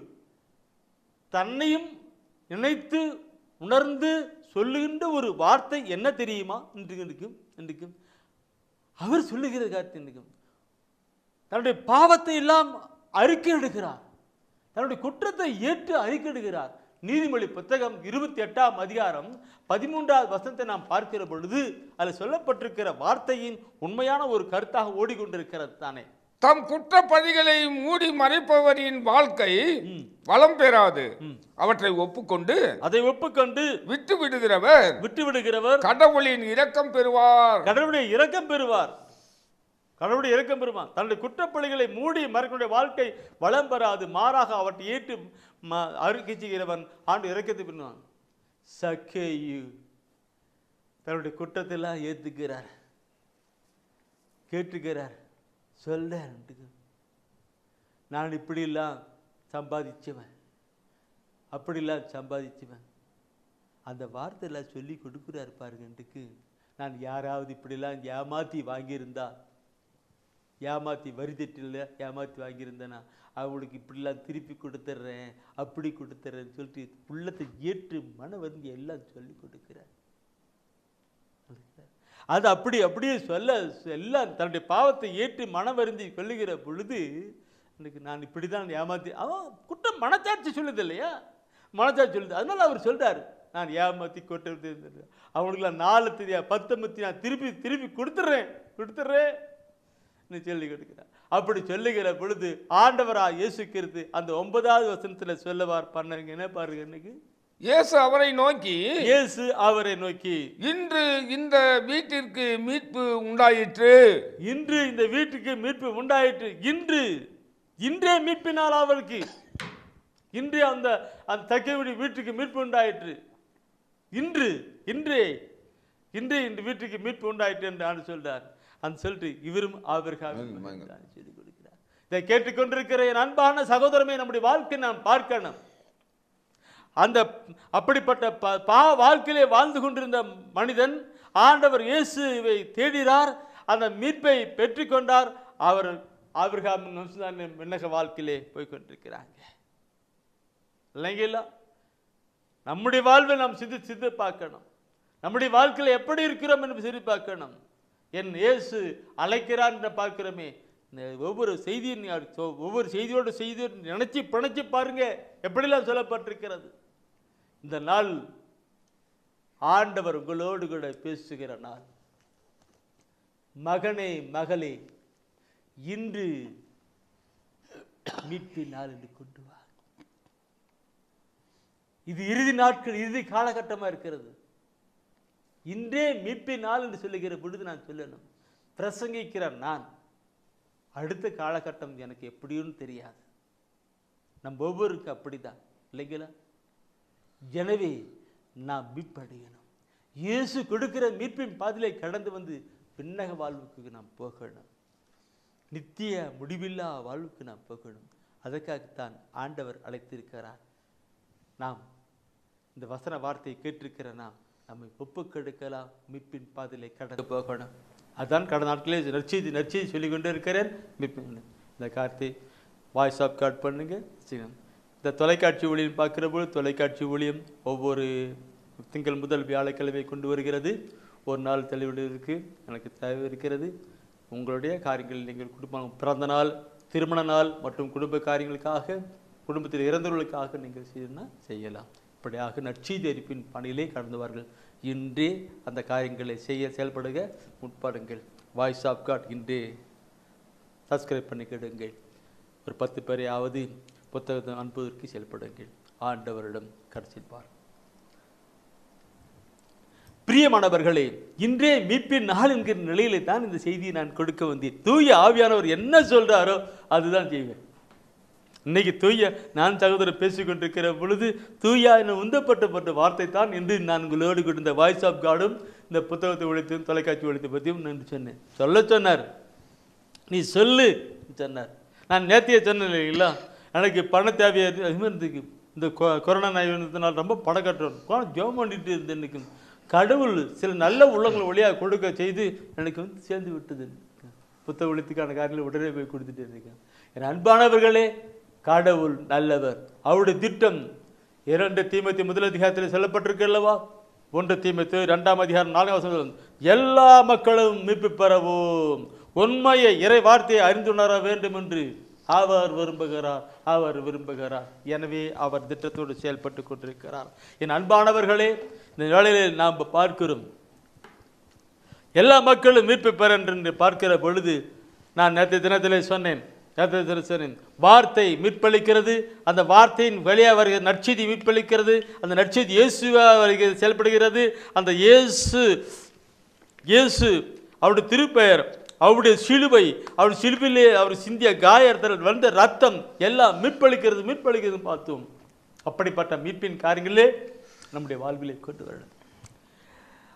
தன்னையும் நினைத்து உணர்ந்து சொல்லுகின்ற ஒரு வார்த்தை என்ன தெரியுமா? இன்றைக்கும் அவர் சொல்லுகிற காரியத்தை தன்னுடைய பாவத்தை எல்லாம் அறிக்கையிடுகிறார். தன்னுடைய குற்றத்தை ஏற்று அறிக்கையிடுகிறார். நீதிமொழி புத்தகம் 28ஆம் அதிகாரம் 13வது வசனத்தை நாம் பார்க்கிற பொழுது அதில் சொல்லப்பட்டிருக்கிற வார்த்தையின் உண்மையான ஒரு கருத்தாக ஓடிக்கொண்டிருக்கிறது தானே. தம் குற்றப்பழிகளை மூடி மறைப்பவரின் வாழ்க்கை வளம் பெறாது. அவற்றை ஒப்புக்கொண்டு விட்டு விடுகிறவர் கடவுளின் இரக்கம் பெறுவார். கடவுளுடைய இரக்கம் பெறுவார். தன்னுடைய குற்றப்பழிகளை மூடி மறைக்கக்கூடிய வாழ்க்கை வளம் பெறாது. மாறாக அவற்றை ஏற்று அறிக்கை செய்கிறவன் ஆண்டு இரக்கத்தை பெறுவான். சக்கேயு தன்னுடைய குற்றத்தெல்லாம் ஏற்றுக்கிறார், கேட்டுக்கிறார். சொல்ல நான் இப்படிலாம் சம்பாதிச்சவன், அப்படிலாம் சம்பாதிச்சவன், அந்த வார்த்தையெல்லாம் சொல்லி கொடுக்குறாரு பாருங்கன்ட்டுக்கு. நான் யாராவது இப்படிலாம் ஏமாற்றி வாங்கியிருந்தா, ஏமாற்றி வரி தெட்டில் ஏமாற்றி வாங்கியிருந்தேன்னா அவங்களுக்கு இப்படிலாம் திருப்பி கொடுத்துட்றேன், அப்படி கொடுத்துட்றேன்னு சொல்லிட்டு உள்ளத்தை ஏற்று மன வந்து எல்லாம் சொல்லி கொடுக்குறார். அது அப்படியே சொல்ல எல்லாம் தன்னுடைய பாவத்தை ஏற்று மனம் வருந்தி சொல்லுகிற பொழுது எனக்கு நான் இப்படி தான் ஏமாற்றி அவன் குற்றம் மனச்சாட்சி சொல்லுது இல்லையா? மனசாட்சி சொல்லுது. அதனால அவர் சொல்றாரு, நான் ஏமாத்தி கொட்டு அவங்களுக்குலாம் 4 தெரியா 10 மத்தி நான் திருப்பி திருப்பி கொடுத்துட்றேன் சொல்லி கொடுக்கிறார். அப்படி சொல்லுகிற பொழுது ஆண்டவரா இயேசு கிறிஸ்து அந்த 9வது வசனத்துல சொல்லவார் பண்ணுங்க என்ன பாருங்க. இன்னைக்கு இயேசு அவரை நோக்கி இன்று இந்த வீட்டிற்கு மீட்பு உண்டாயிற்று. இன்று இந்த வீட்டுக்கு மீட்பு உண்டாயிற்று. இன்றே மீட்பினால் அவருக்கு இன்று அந்த தக்கையுடி வீட்டுக்கு மீட்பு உண்டாயிற்று. இன்றே இந்த வீட்டுக்கு மீட்பு உண்டாயிற்று என்று ஆண்டு சொல்றார். அந்த சொல்லிட்டு இவரும் அவருக்காக சொல்லி கொடுக்கிறார். இதை கேட்டுக்கொண்டிருக்கிற என் அன்பான சகோதரமே, நம்முடைய வாழ்க்கை நாம் பார்க்கணும். அந்த அப்படிப்பட்ட வாழ்க்கையிலே வாழ்ந்து கொண்டிருந்த மனிதன் ஆண்டவர் இயேசுவை தேடினார், அந்த மீட்பை பெற்றுக்கொண்டார். அவர் விண்ணக வாழ்க்கையிலே போய்கொண்டிருக்கிறாங்க இல்லைங்களா? நம்முடைய வாழ்வை நாம் சிந்தித்து பார்க்கணும். நம்முடைய வாழ்க்கையில் எப்படி இருக்கிறோம் என்று சிந்தி பார்க்கணும். என் இயேசு அழைக்கிறார் என்று பார்க்கிறோமே, ஒவ்வொரு செய்தியோடு நினைச்சு பிணைச்சு பாருங்க எப்படிலாம் சொல்லப்பட்டிருக்கிறது. இந்த நாள் ஆண்டவர் உங்களோடு கூட பேசுகிற நாள். மகனே மகளே, இன்று மீட்பின் நாள் என்று கொண்டு வா. இது இறுதி நாட்கள், இறுதி காலகட்டமா இருக்கிறது. இன்றே மீட்பின் நாள் என்று சொல்லுகிற பொழுது நான் சொல்லணும், பிரசங்கிக்கிற நான் அடுத்த காலகட்டம் எனக்கு எப்படின்னு தெரியாது. நம்ம ஒவ்வொருக்கும் அப்படிதான் இல்லைங்களா? எனவே நான் மீட்படையணும். இயேசு கொடுக்கிற மீட்பின் பாதையிலே கடந்து வந்து விண்ணக வாழ்வுக்கு நாம் போகணும். நித்திய முடிவில்லா வாழ்வுக்கு நாம் போகணும். அதற்காகத்தான் ஆண்டவர் அழைத்திருக்கிறார். நாம் இந்த வசன வார்த்தையை கேட்டிருக்கிற நம்மை ஒப்புக்கெடுக்கலாம், மீட்பின் பாதையிலே கடந்து போகணும். அதான் கடந்த நாட்களே நற்செய்தி சொல்லிக்கொண்டே இருக்கிறேன். இந்த கார்த்தை வாய்ஸ் ஆஃப் கார்ட் பண்ணுங்க. இந்த தொலைக்காட்சி ஊழியம் பார்க்குற போது தொலைக்காட்சி ஊழியம் ஒவ்வொரு திங்கள் முதல் வியாழக்கிழமை கொண்டு வருகிறது. ஒரு நாள் தெளிவிடுவதற்கு எனக்கு தேவை இருக்கிறது. உங்களுடைய காரியங்கள் நீங்கள் குடும்பம் பிறந்த நாள், திருமண நாள் மற்றும் குடும்ப காரியங்களுக்காக, குடும்பத்தில் இறந்தவர்களுக்காக நீங்கள் செய்யலாம். இப்படியாக நற்செய்தி அறிவிப்பின் பணியிலே கடந்தவார்கள். இன்றே அந்த காரியங்களை செயல்படுக முற்படுங்கள். வாய்ஸ் ஆஃப் காட் இன்றே சப்ஸ்கிரைப் பண்ணிக்கிடுங்கள். ஒரு 10 பேரையாவது புத்தகத்தை அனுப்புவதற்கு செயல்படுங்கள். ஆண்டவரிடம் கடைசிப்பார். பிரியமானவர்களே, இன்றே மீட்பின் நாள் என்கிற நிலையிலே தான் இந்த செய்தியை நான் கொடுக்க வந்தேன். தூய ஆவியானவர் என்ன சொல்றாரோ அதுதான் செய்வேன். இன்னைக்கு நான் சகோதரர் பேசிக்கொண்டிருக்கிற பொழுது தூயா என உந்தப்பட்ட வார்த்தை தான் என்று நான் உங்களோடு கொடுத்த வாய்ஸ் ஆஃப் காடும் இந்த புத்தகத்தை ஒழித்தும் தொலைக்காட்சி ஒழித்து பற்றியும் நான் சொன்னேன். சொன்னார், நீ சொல்லு சொன்னார். நான் நேற்றைய சொன்னேன் இல்லைங்களா, எனக்கு பண தேவையாக இருந்துக்கு இந்த கொரோனா நோயினால் ரொம்ப பணம் கட்டுறோம் ஜோம் பண்ணிட்டு இருந்தேன். எனக்கு கடவுள் சில நல்ல உள்ளங்களை வழியாக கொடுக்க செய்து எனக்கு சேர்ந்து விட்டது. புத்தக ஒழித்துக்கான காரியங்களை உடனே போய் கொடுத்துட்டு இருக்கேன். என் அன்பானவர்களே, கடவுள் நல்லவர். அவருடைய திட்டம் 2 தீமோத்தேயு 1 அதிகாரத்தில் சொல்லப்பட்டிருக்கு அல்லவா? 1 தீமோத்தேயு 2 அதிகாரம் 4 வசனம், எல்லா மக்களும் மீட்பு பெறவும் உண்மையை இறை வார்த்தையை அறிந்துணர வேண்டும் என்று அவர் விரும்புகிறார். எனவே அவர் திட்டத்தோடு செயல்பட்டு கொண்டிருக்கிறார். என் அன்பானவர்களே, இந்த வேளையில் நாம் பார்க்கிறோம் எல்லா மக்களும் மீட்பு பெற என்று பார்க்கிற பொழுது நான் நேற்று தினத்திலே சொன்னேன், வார்த்தை மீட்பளிக்கிறது. அந்த வார்த்தையின் வழியாக வருகிற நற்செய்தி மீட்பளிக்கிறது. அந்த நற்செய்தி இயேசுவாக வருகிறது, செயல்படுகிறது. அந்த இயேசு அவருடைய திருப்பெயர், அவருடைய சிலுவை, அவருடைய சிலுவையிலே அவர் சிந்திய காயத்தில் வந்த ரத்தம் எல்லாம் மீட்பளிக்கிறது பார்த்தோம். அப்படிப்பட்ட மீட்பின் காரியங்களே நம்முடைய வாழ்விலை கொண்டு வரணும்.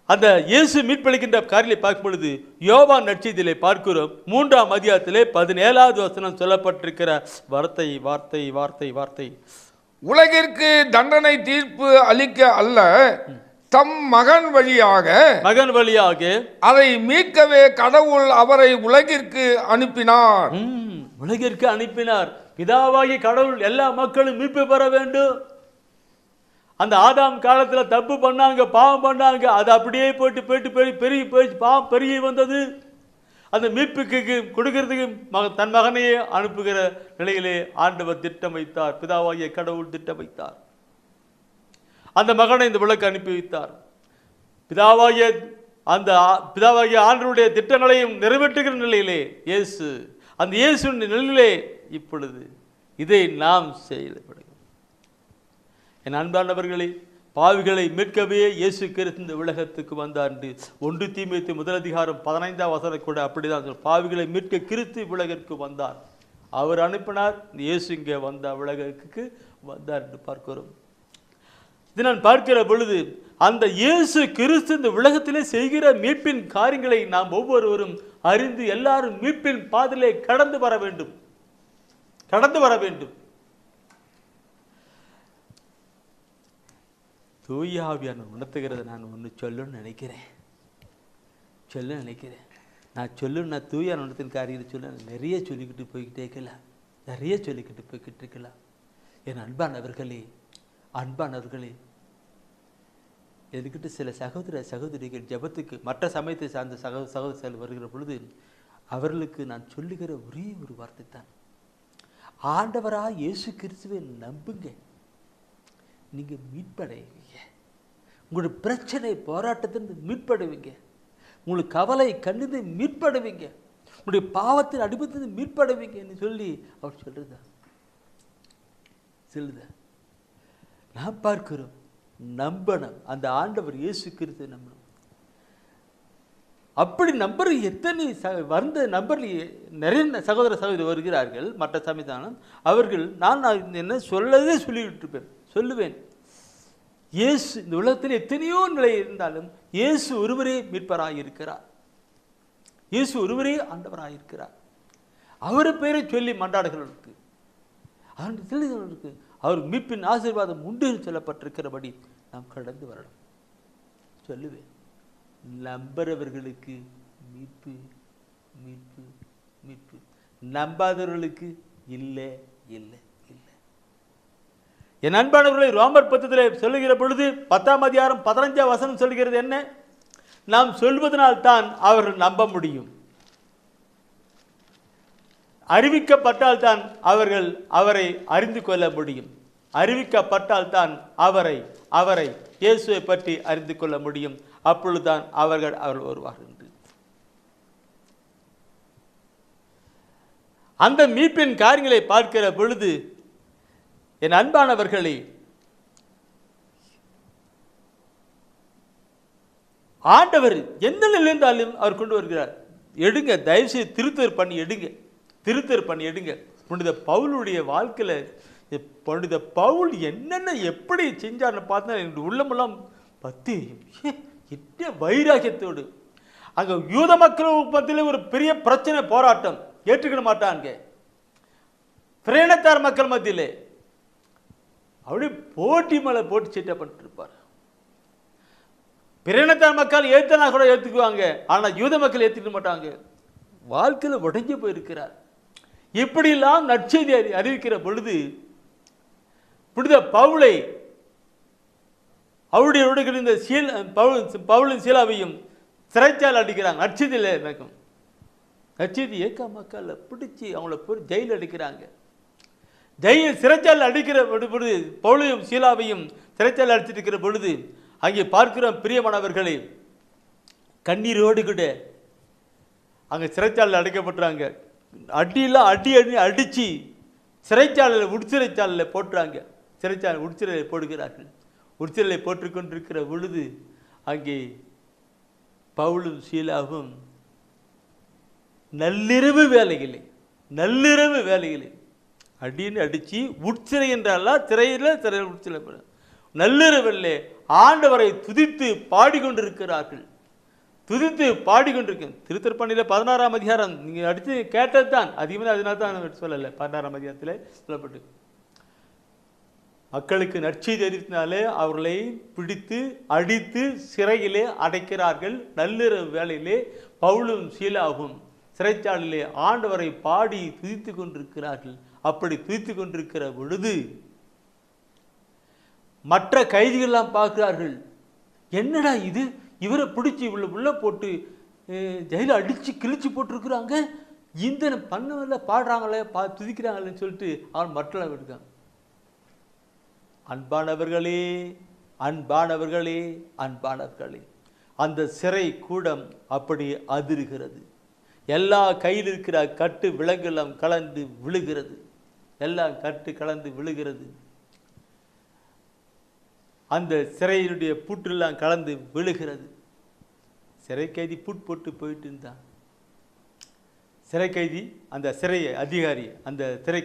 அந்த இயேசு மீட்பளிக்கின்ற காரியங்களை பார்க்கும் பொழுது யோவான் நற்செய்தியிலே பார்க்கிறோம் 3ஆம் அதிகாரத்திலே 17வது வசனம் சொல்லப்பட்டிருக்கிற வார்த்தை, உலகிற்கு தண்டனை தீர்ப்பு அளிக்க அல்ல, தம் மகன் வழியாக அதை மீட்கவே கடவுள் அவரை உலகிற்கு அனுப்பினார். பிதாவாகிய கடவுள் எல்லா மக்களும் மீட்பு பெற வேண்டும். அந்த ஆதாம் காலத்துல தப்பு பண்ணாங்க, பாவம் பண்ணாங்க, அது அப்படியே போயிட்டு பெருகி போய் பாவம் பெருகி வந்தது. அந்த மீட்புக்கு கொடுக்கிறதுக்கு தன் மகனையே அனுப்புகிற நிலையிலே ஆண்டவர் திட்டம் வைத்தார். பிதாவாகிய கடவுள் திட்டம் வைத்தார். அந்த மகனை இந்த உலகுக்கு அனுப்பி வைத்தார். பிதாவாகிய ஆண்டவருடைய திட்டங்களையும் நிறைவேற்றுகிற நிலையிலே அந்த இயேசுவின் நிலையிலே இப்பொழுது இதை நாம் செய்யப்படுகிறோம். என் அன்பானவர்களே, பாவிகளை மீட்கவே இயேசு கிறிஸ்து இந்த உலகத்துக்கு வந்தார் என்று 1 தீமோத்தேயு 1:15 கூட அப்படிதான். பாவிகளை மீட்க கிறிஸ்து உலகிற்கு வந்தார். அவர் அனுப்பினார், இயேசு இங்கே வந்த உலகிற்கு வந்தார் என்று பார்க்கிறோம். இது நான் பார்க்கிற பொழுது அந்த இயேசு கிறிஸ்து இந்த உலகத்திலே செய்கிற மீட்பின் காரியங்களை நாம் ஒவ்வொருவரும் அறிந்து எல்லாரும் மீட்பின் பாதையிலே கடந்து வர வேண்டும். தூய ஆவியானவர் உணர்த்துகிறத நான் ஒன்று சொல்லணும்னு நினைக்கிறேன். நான் தூய உணர்த்தின் காரியத்தை சொல்ல நிறைய சொல்லிக்கிட்டு போய்கிட்டே இருக்கலாம். என் அன்பானவர்களே, எதுக்கிட்ட சில சகோதரிகள் ஜெபத்துக்கு மற்ற சமயத்தை சார்ந்த சகோதரர்கள் வருகிற பொழுது அவர்களுக்கு நான் சொல்லுகிற ஒரே ஒரு வார்த்தை தான், ஆண்டவராக இயேசு கிறிஸ்துவை நம்புங்க, நீங்கள் மீட்படைவீங்க. உங்களுடைய பிரச்சனை போராட்டத்திலிருந்து மீட்படுவீங்க. உங்களுக்கு கவலை கண்ணிந்து மீட்படுவீங்க. உங்களுடைய பாவத்தின் அடிபத்திலிருந்து மீட்படுவீங்கன்னு சொல்லி அவர் சொல்லுதா. நாம் பார்க்கிறோம். நம்பணும். அந்த ஆண்டவர் இயேசு கிறிஸ்துவை நம்பணும். அப்படி நம்பர் எத்தனை வந்த நம்பர் நிறைய சகோதரி வருகிறார்கள். மற்ற சமயத்தானம் அவர்கள் நான் என்ன சொல்லுவேன். இயேசு இந்த உலகத்தில் எத்தனையோ நிலை இருந்தாலும் இயேசு ஒருவரே மீட்பராக இருக்கிறார். இயேசு ஒருவரே ஆண்டவராக இருக்கிறார். அவரை பெயரை சொல்லி மன்றாடுகிறவர்களுக்கு அவர் மீட்பின் ஆசீர்வாதம் உண்டு சொல்லப்பட்டிருக்கிறபடி நாம் கடந்து வரணும். சொல்லுவேன், நம்புறவர்களுக்கு மீட்பு, நம்பாதவர்களுக்கு இல்லை. என் அன்பானவர்களை, ரோமர் 10 சொல்லுகிற பொழுது 10:15 சொல்கிறது என்ன? நாம் சொல்வதனால் தான் அவர்கள் நம்ப முடியும். அறிவிக்கப்பட்டால் தான் அவர்கள் அவரை அறிந்து கொள்ள முடியும். அறிவிக்கப்பட்டால் தான் அவரை இயேசுவை பற்றி அறிந்து கொள்ள முடியும். அப்பொழுதுதான் அவர்கள் வருவார்கள். அந்த மீட்பின் காரியங்களை பார்க்கிற பொழுது என் அன்பானவர்களே, ஆண்டவர் எந்த நிலையிருந்தாலும் அவர் கொண்டு வருகிறார். எடுங்க, தயவுசெய்து திருத்தர் பண்ணி எடுங்க. புனித பவுலுடைய வாழ்க்கையில் புனித பவுல் என்னென்ன எப்படி செஞ்சார்னு பார்த்தா என்னுடைய உள்ளமெல்லாம் பத்தி என்ன வைராகியத்தோடு. அங்கே யூத மக்கள் மத்தியில் ஒரு பெரிய பிரச்சனை, போராட்டம், ஏற்றுக்கிட மாட்டாங்க. பிரேனத்தார் மக்கள் மத்தியிலே அப்படியே போட்டி மேலே போட்டு சீட்டை பண்ணிருப்பார். பிரேனத்தார் மக்கள் ஏற்றனா கூட ஏற்றுக்குவாங்க, ஆனால் யூத மக்கள் ஏற்றுக்க மாட்டாங்க. வாழ்க்கையில் உடைஞ்சு போயிருக்கிறார். இப்படியெல்லாம் நற்செய்தி அறிவிக்கிற பொழுது புனித பவுலை அவருடைய இந்த பவுலின் சீலாவையும் சிறைச்சாலை அடிக்கிறாங்க. நற்செய்தியில் நடக்கும். நற்செய்தி ஏக்க மக்களை பிடிச்சி அவங்கள போய் ஜெயில் அடிக்கிறாங்க. சிறைச்சாலை அடிக்கிற பொழுது பவுலையும் சீலாவையும் சிறைச்சாலை அடிச்சிட்டு இருக்கிற பொழுது அங்கே பார்க்கிறோம் பிரியமானவர்களே, கண்ணீரோடு கூட அங்கே சிறைச்சாலையில் அடைக்கப்பட்டுறாங்க. அடியெல்லாம் அடித்து சிறைச்சாலையில் உட்சிறைச்சாலையில் போட்டுறாங்க. உட்சிறையில் போடுகிறார்கள். உட்சிறையில் போட்டுக்கொண்டிருக்கிற பொழுது அங்கே பவுலும் சீலாவும் நள்ளிரவு வேலைகளே அடின்னு அடித்து உட்சிறை என்றாலாம் சிறையில் உட்சிறை நள்ளிரவில்லை ஆண்டவரை துதித்து பாடிக்கொண்டிருக்கிறார்கள். திருத்தற்பணியில் 16ஆம் அதிகாரம் நீங்கள் அடித்து கேட்டது தான். அதிகமாக அதனால தான் சொல்லலை. 16ஆம் அதிகாரத்தில் சொல்லப்பட்டு மக்களுக்கு நற்செய்தி அறிவித்தினாலே அவர்களை பிடித்து அடித்து சிறையிலே அடைக்கிறார்கள். நள்ளிரவு வேளையிலே பவுலும் சீலாவும் சிறைச்சாலையிலே ஆண்டவரை பாடி துதித்து கொண்டிருக்கிறார்கள். அப்படி துதித்து கொண்டிருக்கிற பொழுது மற்ற கைதிகள்லாம் பார்க்கிறார்கள். என்னடா இது, இவரை பிடிச்சி உள்ள போட்டு ஜெயில அடித்து கிழிச்சு போட்டிருக்கிறாங்க, இந்த பண்ணல பாடுறாங்களே துதிக்கிறாங்களேன்னு சொல்லிட்டு அவன் மற்றெல்லாம் விடுக்காங்க. அன்பானவர்களே, அன்பானவர்களே, அன்பானவர்களே, அந்த சிறை கூடம் அப்படி அதிருகிறது. எல்லா கையில் இருக்கிற கட்டு விலங்கெல்லாம் கலந்து விழுகிறது. எல்லாம் கட்டு கலந்து விழுகிறது. அந்த சிறையினுடைய பூட்டெல்லாம் கலந்து விழுகிறது. சிறை கைதி பூட் போட்டு போயிட்டு இருந்தான். சிறை கைதி, அந்த சிறை அதிகாரி, அந்த சிறை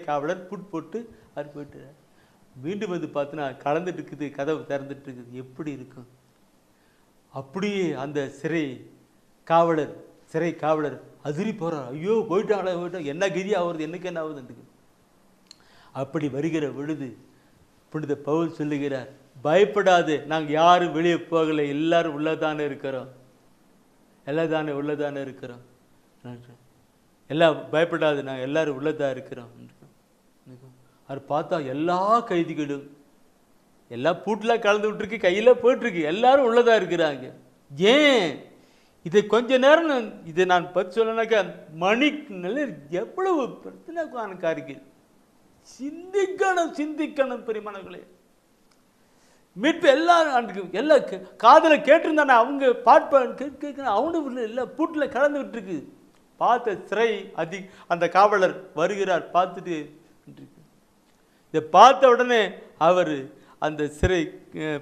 காவலர் பூட் போட்டு அவர் போயிட்டு மீண்டும் வந்து பார்த்தோன்னா கலந்துட்டு இருக்குது, கதவு திறந்துட்டு இருக்குது. எப்படி இருக்கும்? அப்படியே அந்த சிறை காவலர் அதிரி போகிறார். ஐயோ போயிட்டாங்களா, என்ன கதி ஆகுறது, என்னைக்கு என்ன ஆகுதுன்னு. அப்படி வருகிற பொழுது புனித பவுல் சொல்லுகிறார், பயப்படாது, நாங்கள் யாரும் வெளியே போகலை, எல்லாரும் உள்ளதானே இருக்கிறோம், உள்ளதானே இருக்கிறோம், எல்லாம் பயப்படாது, நாங்கள் எல்லாரும் உள்ளதா இருக்கிறோம். அவர் பார்த்தா எல்லா கைதிகளும் எல்லாம் பூட்டில் கலந்து விட்டுருக்கு, கையில் போயிட்டுருக்கு, எல்லாரும் உள்ளதா இருக்கிறாங்க. ஏன் இதை கொஞ்ச நேரம் இதை நான் பற்றி சொல்லனாக்கா மணிக்கு எவ்வளவு பிரச்சனை காரிக்கு சிந்திக்கணும் பெரியமானவர்களே. மீட்பு எல்லாரும் எல்லாம் காதில் கேட்டிருந்தானே, அவங்க பாட்டு அவனு இல்லை பூட்டில் கலந்து விட்டுருக்கு. பார்த்த சிறை அந்த காவலர் வருகிறார். பார்த்துட்டு இதை பார்த்த உடனே அவர் அந்த சிறை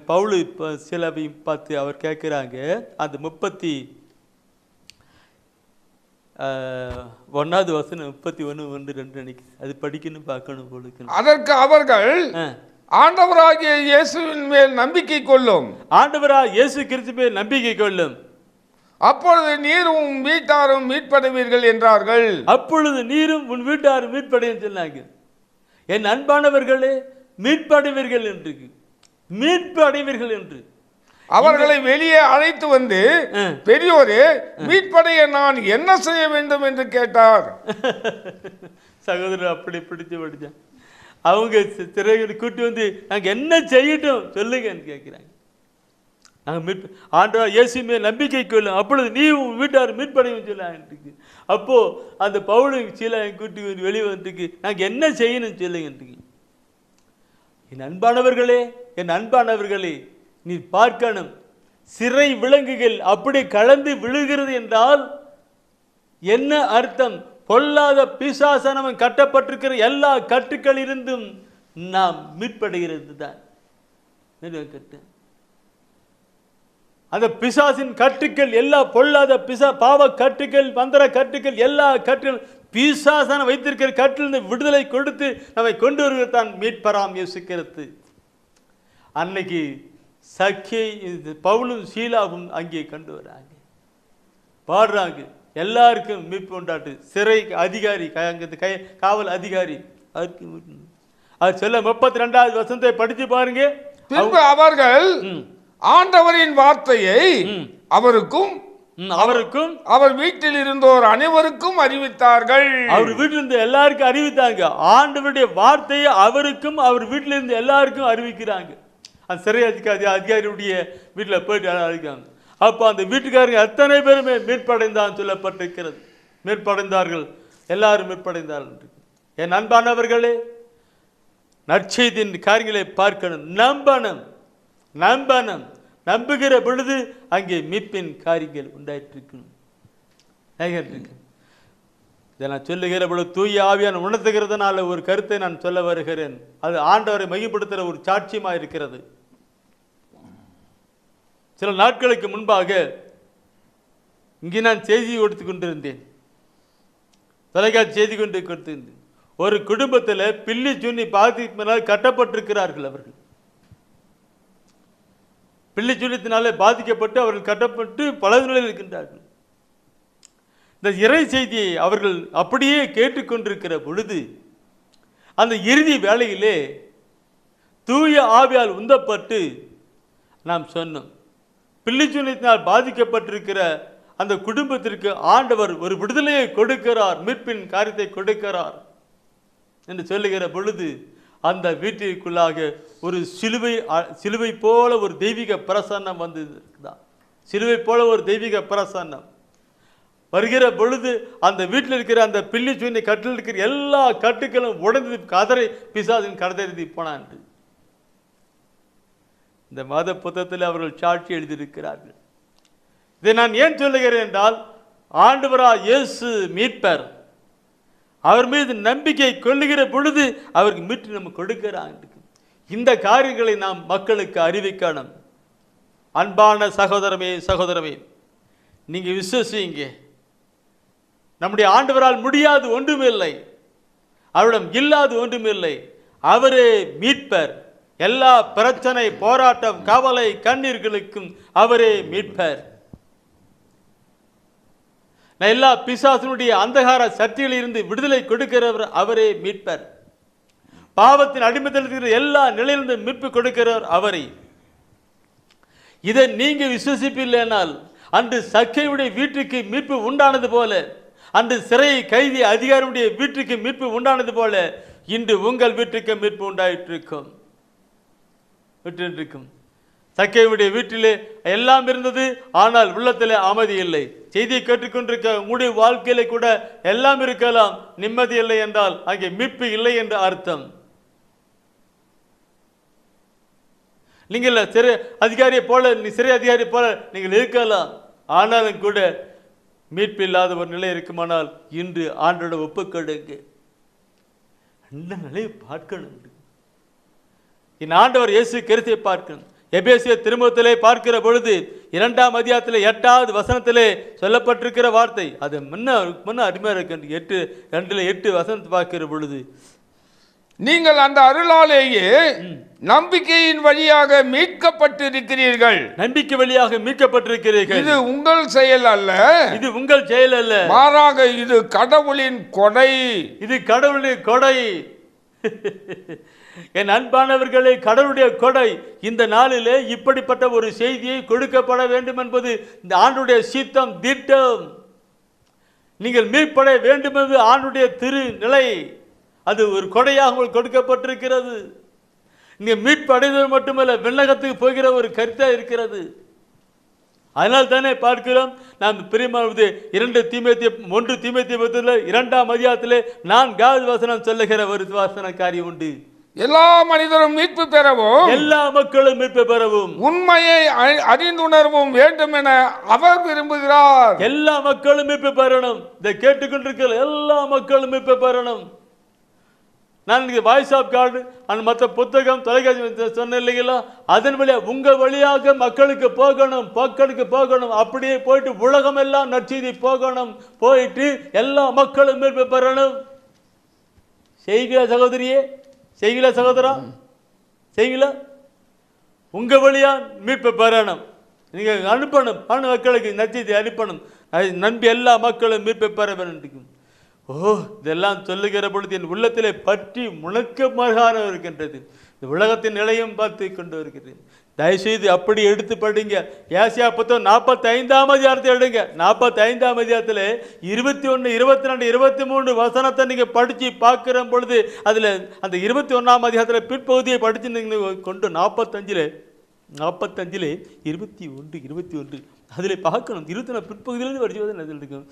பவுலு சிலவையும் பார்த்து அவர் கேட்குறாங்க. அந்த 31வது வசனம் 31:1-2 அன்னைக்கு அது படிக்கணும், பார்க்கணும் போல. அதற்கு அவர்கள் ஆண்டவராகிய இயேசுவின் மேல் நம்பிக்கை கொள்ளும், ஆண்டவராகிய இயேசு கிறிஸ்து மேல் நம்பிக்கை கொள்ளும், அப்பொழுது நீரும் உன் வீட்டாரும் மீட்படைவீர்கள் என்றார்கள். அப்பொழுது நீரும் உன் வீட்டாரும் மீட்படையும் சொன்னாங்க. என் அன்பானவர்களே, மீட்படைவீர்கள் என்று அவர்களை வெளியே அழைத்து வந்து, பெரியோரே, மீட்படைய நான் என்ன செய்ய வேண்டும் என்று கேட்டார். சகோதரர் அப்படி பிடிச்சு படிச்சான். அவங்க சிறைகளை கூட்டி வந்து நாங்க என்ன செய்யட்டும் சொல்லுங்கன்னு கேட்கிறாங்க. நாங்கள் ஆண்டவர் இயேசு மேல் நம்பிக்கை கொள்ளும், அப்பொழுது நீ உன் வீட்டார் மீட்படையும் சொல்லான்ட்டு. அப்போ அந்த பவுலு சீலா கூட்டி வெளியே வந்துட்டு நாங்கள் என்ன செய்யணும் சொல்லுங்க. என் அன்பானவர்களே, நீ பார்க்கணும், சிறை விலங்குகள் அப்படி கலந்து விழுகிறது என்றால் என்ன அர்த்தம்? பொல்லாத பிசாசனவன் கட்டப்பட்டிருக்கிற எல்லா கட்டுக்களிலிருந்தும் நாம் மீட்படுகிறது தான். அந்த பிசாசின் கட்டுக்கள், எல்லா பொல்லாத பாவ கட்டுக்கள், மந்திர கட்டுக்கள், எல்லா கட்டுகள் பிசாசான வைத்திருக்கிற கட்டிலிருந்து விடுதலை கொடுத்து நம்மை கொண்டு வருவதுதான் மீட்பராம் இயேசு கிறிஸ்து. அன்னைக்கு பவுலும் சீலாவும் அங்கே கொண்டு வராங்க, பாடுறாங்க, எல்லாருக்கும் மீட்பு உண்டாட்டு. சிறை அதிகாரி, காவல் அதிகாரி அவர் சொல்ல 32வது வசனத்தை படித்து பாருங்க. பின்பு அவர்கள் ஆண்டவரின் வார்த்தையை அவருக்கும் அவர் வீட்டில் இருந்தோர் அனைவருக்கும் அறிவித்தார்கள். அவர் வீட்டில் இருந்து எல்லாருக்கும் அறிவித்தாங்க. ஆண்டவருடைய வார்த்தையை அவருக்கும் அவர் வீட்டில் இருந்து எல்லாருக்கும் அறிவிக்கிறாங்க. அந்த சிறை அதிகாரியுடைய வீட்டில் போயிட்டு அறிவிக்கிறாங்க. அப்போ அந்த வீட்டுக்காரங்க அத்தனை பேருமே மீட்படைந்தான் சொல்லப்பட்டிருக்கிறது. மீட்படைந்தார்கள், எல்லாரும் மீட்படைந்தார்கள். என் அன்பானவர்களே, நற்செய்தியின் காரியங்களை பார்க்கணும், நம்பணும். நம்புகிற பொழுது அங்கே மீட்பின் காரியங்கள் உண்டாயிட்டிருக்கணும். இதை நான் சொல்லுகிற பொழுது தூய ஆவியான உணர்த்துகிறதுனால ஒரு கருத்தை நான் சொல்ல வருகிறேன். அது ஆண்டவரை மையப்படுத்துகிற ஒரு சாட்சியமாக இருக்கிறது. சில நாட்களுக்கு முன்பாக இங்கே நான் செய்தி கொடுத்து கொண்டிருந்தேன், தொலைக்காட்சி செய்தி கொடுத்திருந்தேன். ஒரு குடும்பத்தில் பில்லி சுன்னி பாதிப்பினால் கட்டப்பட்டிருக்கிறார்கள். அவர்கள் பிள்ளை சுண்ணத்தினாலே பாதிக்கப்பட்டு அவர்கள் கட்டப்பட்டு பல நிலையில் இருக்கின்றார்கள். இந்த இறை செய்தியை அவர்கள் அப்படியே கேட்டுக்கொண்டிருக்கிற பொழுது அந்த இறுதி வேளையிலே தூய ஆவியால் உந்தப்பட்டு நாம் சொன்னோம், பிள்ளை சுண்ணத்தினால் பாதிக்கப்பட்டிருக்கிற அந்த குடும்பத்திற்கு ஆண்டவர் ஒரு விடுதலையை கொடுக்கிறார், மீட்பின் காரியத்தை கொடுக்கிறார் என்று சொல்லுகிற பொழுது அந்த வீட்டிற்குள்ளாக ஒரு சிலுவை போல ஒரு தெய்வீக பிரசன்னம் வந்து இருக்குதான். சிலுவை போல ஒரு தெய்வீக பிரசன்னம் வருகிற பொழுது அந்த வீட்டில் இருக்கிற அந்த பில்லி சுண்ணி கட்டில் இருக்கிற எல்லா கட்டுக்களும் உடைந்து கதரை பிசாசின் கடத்தெறிந்து போனான். இந்த மாத புத்தகத்தில் அவர்கள் சாட்சி எழுதியிருக்கிறார்கள். இதை நான் ஏன் சொல்லுகிறேன் என்றால், ஆண்டவராகிய இயேசு மீட்பர். அவர் மீது நம்பிக்கை கொள்ளுகிற பொழுது அவருக்கு மீட்டு நம்ம கொடுக்கிறார். இந்த காரியங்களை நாம் மக்களுக்கு அறிவிக்கணும். அன்பான சகோதரமே சகோதரமே, நீங்க விசுவசிங்க. நம்முடைய ஆண்டவரால் முடியாது ஒன்றுமில்லை, அவரிடம் இல்லாது ஒன்றுமில்லை. அவரே மீட்பர். எல்லா பிரச்சனை, போராட்டம், கவலை, கண்ணீர்களுக்கும் அவரே மீட்பர். எல்லா பிசாசினுடைய அந்தகார சக்திகளில் இருந்து விடுதலை கொடுக்கிறவர் அவரே மீட்பர். பாவத்தின் அடிமைத்தனத்தில் எல்லா நிலையிலிருந்து மீட்பு கொடுக்கிறவர் அவரை. இதை நீங்க விசுவசிப்பில்லைனால், அன்று சக்கையுடைய வீட்டுக்கு மீட்பு உண்டானது போல, அன்று சிறை கைதி அதிகாரியுடைய வீட்டுக்கு மீட்பு உண்டானது போல, இன்று உங்கள் வீட்டுக்கு மீட்பு உண்டாயிட்டிருக்கும். சக்கையுடைய வீட்டிலே எல்லாம் இருந்தது, ஆனால் உள்ளத்திலே அமைதி இல்லை. செய்தியை கேட்டுக்கொண்டிருக்க உங்களுடைய வாழ்க்கையில கூட எல்லாம் இருக்கலாம், நிம்மதி இல்லை என்றால் அங்கே மீட்பு இல்லை என்று அர்த்தம். நீங்கள் சிறை அதிகாரியை போல, சிறை அதிகாரி போல நீங்கள் இருக்கலாம், ஆனாலும் கூட மீட்பு இல்லாத ஒரு நிலை இருக்குமானால் இன்று ஆண்டோட ஒப்புக்கொடுங்க. அந்த நிலையை பார்க்கணும். என் ஆண்டவர் இயேசு கிறிஸ்துவை பார்க்கணும். எபேசிய திருமுகத்திலே பார்க்கிற பொழுது 2ஆம் அதிகாரத்திலே 8வது வசனத்திலே சொல்லப்பட்டிருக்கிற வார்த்தை அது முன்ன அருமையாக இருக்கு. 8 வசனத்தை பார்க்கிற பொழுது, நீங்கள் அந்த அருளாலேயே நம்பிக்கையின் வழியாக மீட்கப்பட்டிருக்கிறீர்கள். நம்பிக்கை வழியாக மீட்கப்பட்டிருக்கிறீர்கள். இது உங்கள் செயல் அல்ல, இது உங்கள் செயல் அல்ல, மாறாக இது கடவுளின் கொடை. இது கடவுளின் கொடை. என் அன்பானவர்களே, கடவுளுடைய கொடை. இந்த நாளிலே இப்படிப்பட்ட ஒரு செய்தியை கொடுக்கப்பட வேண்டும் என்பது இந்த ஆண்டுடைய சித்தம், திட்டம். நீங்கள் மீட்பட வேண்டும் என்பது ஆண்டுடைய திரு நிலை. அது ஒரு கொடையாக உங்களுக்கு கொடுக்கப்பட்டிருக்கிறது. நீங்க மீட்பு அடைந்தது மட்டுமல்ல, விண்ணகத்துக்கு போகிற ஒரு கருத்தா இருக்கிறது. அதனால் தானே பார்க்கிறோம், நாம் பிரியமானது 1 தீமோத்தேயு 2ஆம் அதிகாரத்திலே 4வது வசனம் சொல்லுகிற ஒரு வாசன காரியம் உண்டு. எல்லா மனிதரும் மீட்பு பெறவும், எல்லா மக்களும் மீட்பு பெறவும், உண்மையை அறிந்துணரவும் வேண்டும் என அவர் விரும்புகிறார். எல்லா மக்களும் மீட்பு பெறணும். இதை கேட்டுக்கொண்டிருக்கிற எல்லா மக்களும் மீட்பு பெறணும். நான் வாய்ஸ் ஆஃப் கார்டு அந்த மற்ற புத்தகம் தொலைக்காட்சி சொன்ன இல்லைங்களா, அதன் வழியாக உங்கள் வழியாக மக்களுக்கு போகணும். அப்படியே போயிட்டு உலகம் எல்லாம் நற்செய்தி போகணும். போயிட்டு எல்லா மக்களும் மீட்பு பெறணும். செய்கிற சகோதரியே, செய்கிற சகோதரா, செய்கிற உங்க வழியா மீட்பு பெறணும். நீங்க அனுப்பணும், மக்களுக்கு நற்செய்தி அனுப்பணும். நம்பி எல்லா மக்களும் மீட்பு பெற வேண்டும். இதெல்லாம் சொல்லுகிற பொழுது என் உள்ளத்திலே பற்றி முழக்கமாக இருக்கின்றது. இந்த உலகத்தின் நிலையும் பார்த்து கொண்டு வருகிறேன். தயவுசெய்து அப்படி எடுத்து படிங்க. ஏசாயா புத்தகம் 45ஆம் அதிகாரத்தை எடுங்க. 45ஆம் அதிகாரத்தில் 21, 22, 23 வசனத்தை நீங்க படிச்சு பார்க்கிற பொழுது அதுல அந்த 21ஆம் அதிகாரத்தில் பிற்பகுதியை படிச்சு நீங்க கொண்டு 45 21 அதில் பார்க்கணும். 24 பிற்பகுதியிலிருந்து படிச்சு இருக்கும்.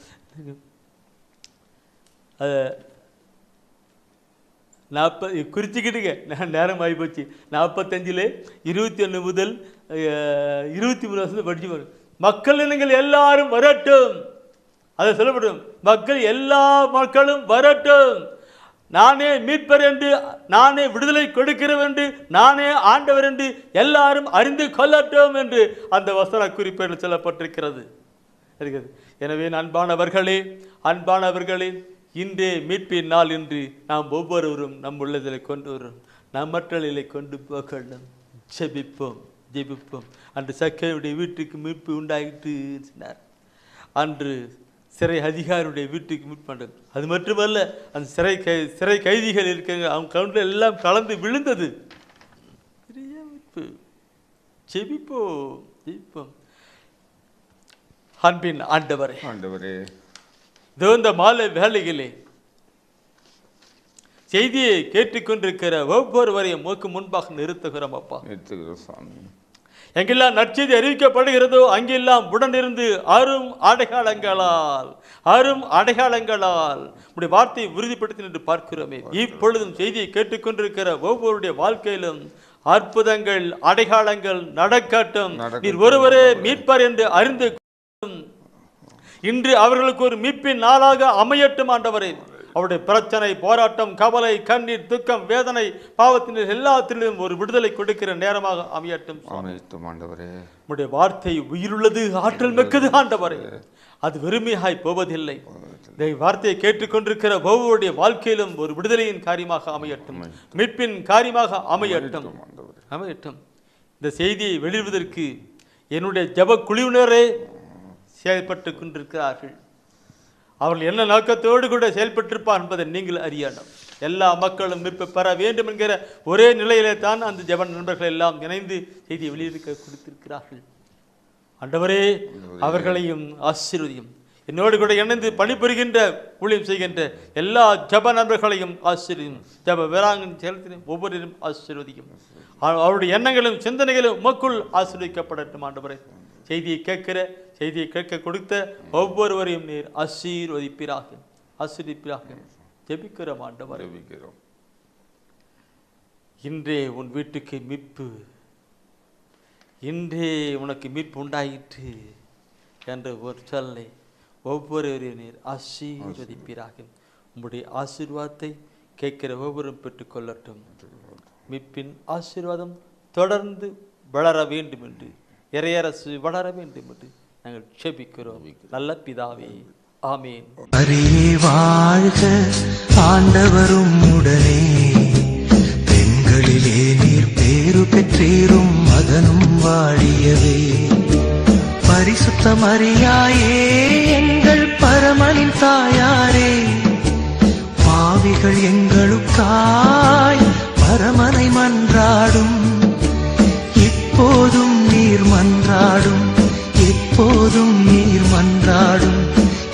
குறிச்சிக்கிட்டுங்க, நான் நேரம் ஆகி போச்சு. 45 21 முதல் 23 வருஷம் படிச்சு வரும். மக்கள் இனங்கள் எல்லாரும் வரட்டும், அதை சொல்லப்படும். எல்லா மக்களும் வரட்டும். நானே மீட்பர் என்று, நானே விடுதலை கொடுக்கிறவர் என்று, நானே ஆண்டவர் என்று எல்லாரும் அறிந்து கொள்ளட்டும் என்று அந்த வசன குறிப்பில் சொல்லப்பட்டிருக்கிறது. எனவே அன்பானவர்களே, இன்றே மீட்பின் நாள் என்று நாம் ஒவ்வொருவரும் நம் உள்ளதிலே கொண்டு வரும், நம் மற்றலை கொண்டு போகணும். ஜெபிப்போம். அன்று சக்கையுடைய வீட்டுக்கு மீட்பு உண்டாயிட்டு சொன்னார். அன்று சிறை அதிகாரியுடைய வீட்டுக்கு மீட்பு பண்ணது. அது மட்டுமல்ல, அந்த சிறை கைதிகள் இருக்காங்க, அவங்க கவுண்டில் எல்லாம் கலந்து விழுந்தது. ஜெபிப்போம். அன்பின் ஆண்டவரே, இந்த மாலை வேலைகளே செய்தியை கேட்டுக்கொண்டிருக்கிற ஒவ்வொருவரையும் மூக்கு முன்பாக நிறுத்துகிறோம். அப்பா, எங்கெல்லாம் நற்செய்தி அறிவிக்கப்படுகிறதோ அங்கெல்லாம் உடனிருந்து அரும் அடையாளங்களால் உடைய வார்த்தையை உறுதிப்படுத்தி நின்று பார்க்கிறோமே. இப்பொழுதும் செய்தியை கேட்டுக்கொண்டிருக்கிற ஒவ்வொருடைய வாழ்க்கையிலும் அற்புதங்கள் அடையாளங்கள் நடக்கட்டும். நீர் ஒருவரே மீட்பர் என்று அறிந்து இன்று அவர்களுக்கு ஒரு மீட்பின் நாளாக அமையட்டும் ஆண்டவரே. அவருடைய பிரச்சனை, போராட்டம், கவலை, கண்ணீர், துக்கம், வேதனை, பாவத்தின் எல்லாத்திலும் ஒரு விடுதலை கொடுக்கிற நேரமாக அமையட்டும் ஆண்டவரே. உம்முடைய வார்த்தை உயிருள்ளது, ஆற்றல் மிக்கது ஆண்டவரே. அது வெறுமையாய் போவதில்லை. இந்த வார்த்தையை கேட்டுக்கொண்டிருக்கிற ஒவ்வொருடைய வாழ்க்கையிலும் ஒரு விடுதலையின் காரியமாக அமையட்டும், மீட்பின் காரியமாக அமையட்டும். இந்த செய்தியை வெளியிடுவதற்கு என்னுடைய ஜப குழுவினரே செயல்பட்டு கொண்டிருக்கிறார்கள். அவர்கள் என்ன நோக்கத்தோடு கூட செயல்பட்டிருப்பார் என்பதை நீங்கள் அறியணும். எல்லா மக்களும் மீட்பு பெற வேண்டும் என்கிற ஒரே நிலையிலே தான் அந்த ஜப நண்பர்கள் எல்லாம் இணைந்து செய்தியை வெளியிட கொடுத்திருக்கிறார்கள். ஆண்டவரே, அவர்களையும் ஆசீர்வதியும். என்னோடு கூட இணைந்து பணிபுரிகின்ற ஊழியம் செய்கின்ற எல்லா ஜப நண்பர்களையும் ஆசீர்வதியும். ஜப வேளாங்கண்ணி செயல்திலும் ஒவ்வொருவரும் ஆசீர்வதியும். அவருடைய எண்ணங்களும் சிந்தனைகளும் உமக்குள் ஆசீர்வதிக்கப்படட்டும் ஆண்டவரே. செய்தியை கேட்க கொடுத்த ஒவ்வொருவரையும் நீர் ஆசீர்வதிப்பீராக. ஜெபிக்கிறோம் ஆண்டவரே. இன்றே உன் வீட்டுக்கு மீட்பு, இன்றே உனக்கு மீட்பு உண்டாயிற்று என்ற ஒரு சொல்லை ஒவ்வொருவரையும் நீர் ஆசீர்வதிப்பீராக. உங்களுடைய ஆசீர்வாதத்தை கேட்கிற ஒவ்வொருவரும் பெற்றுக்கொள்ளட்டும். மீட்பின் ஆசீர்வாதம் தொடர்ந்து வளர வேண்டும் என்று, இறையரசு வளர வேண்டும் என்று நாங்கள் ஜெபிக்கிறோம் நல்ல பிதாவே. ஆமீன். அரியே வாழ்க, ஆண்டவரும் உடனே, பெண்களிலே நீர் பேரு பெற்றீரும், மகனும் வாழியவே. பரிசுத்த மரியாயே, எங்கள் பரமனின் தாயாரே, பாவிகள் எங்களுக்காய் பரமனை மன்றாடும். இப்போதும் நீர் மன்றாடும், எப்போதும் நீர் மன்றாடும்.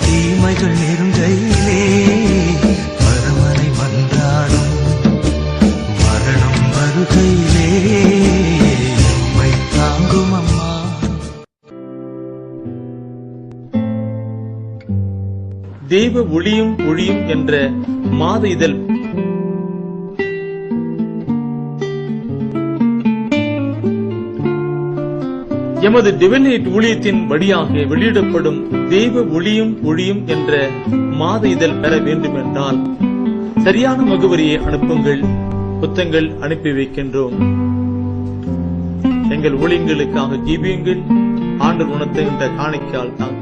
தீமைகள் நெருங்கையிலே பரமனை மன்றாடும். மரணம் வருகையிலே எம்மை தாங்கும் அம்மா. தெய்வ ஒளியும் ஒளியும் என்ற மாத இதழ் எமது டிவைன் ஊழியத்தின் வழியாக வெளியிடப்படும் தெய்வ ஒளியும் ஒளியும் என்ற மாத இதழ் பெற வேண்டும் என்றால் சரியான முகவரியை அனுப்புங்கள். புத்தகங்கள் அனுப்பி வைக்கின்றோம். எங்கள் ஊழியங்களுக்காக ஜீவியுங்கள். ஆண்டவர் உணர்த்துகின்ற காணிக்கையால் தாங்கள்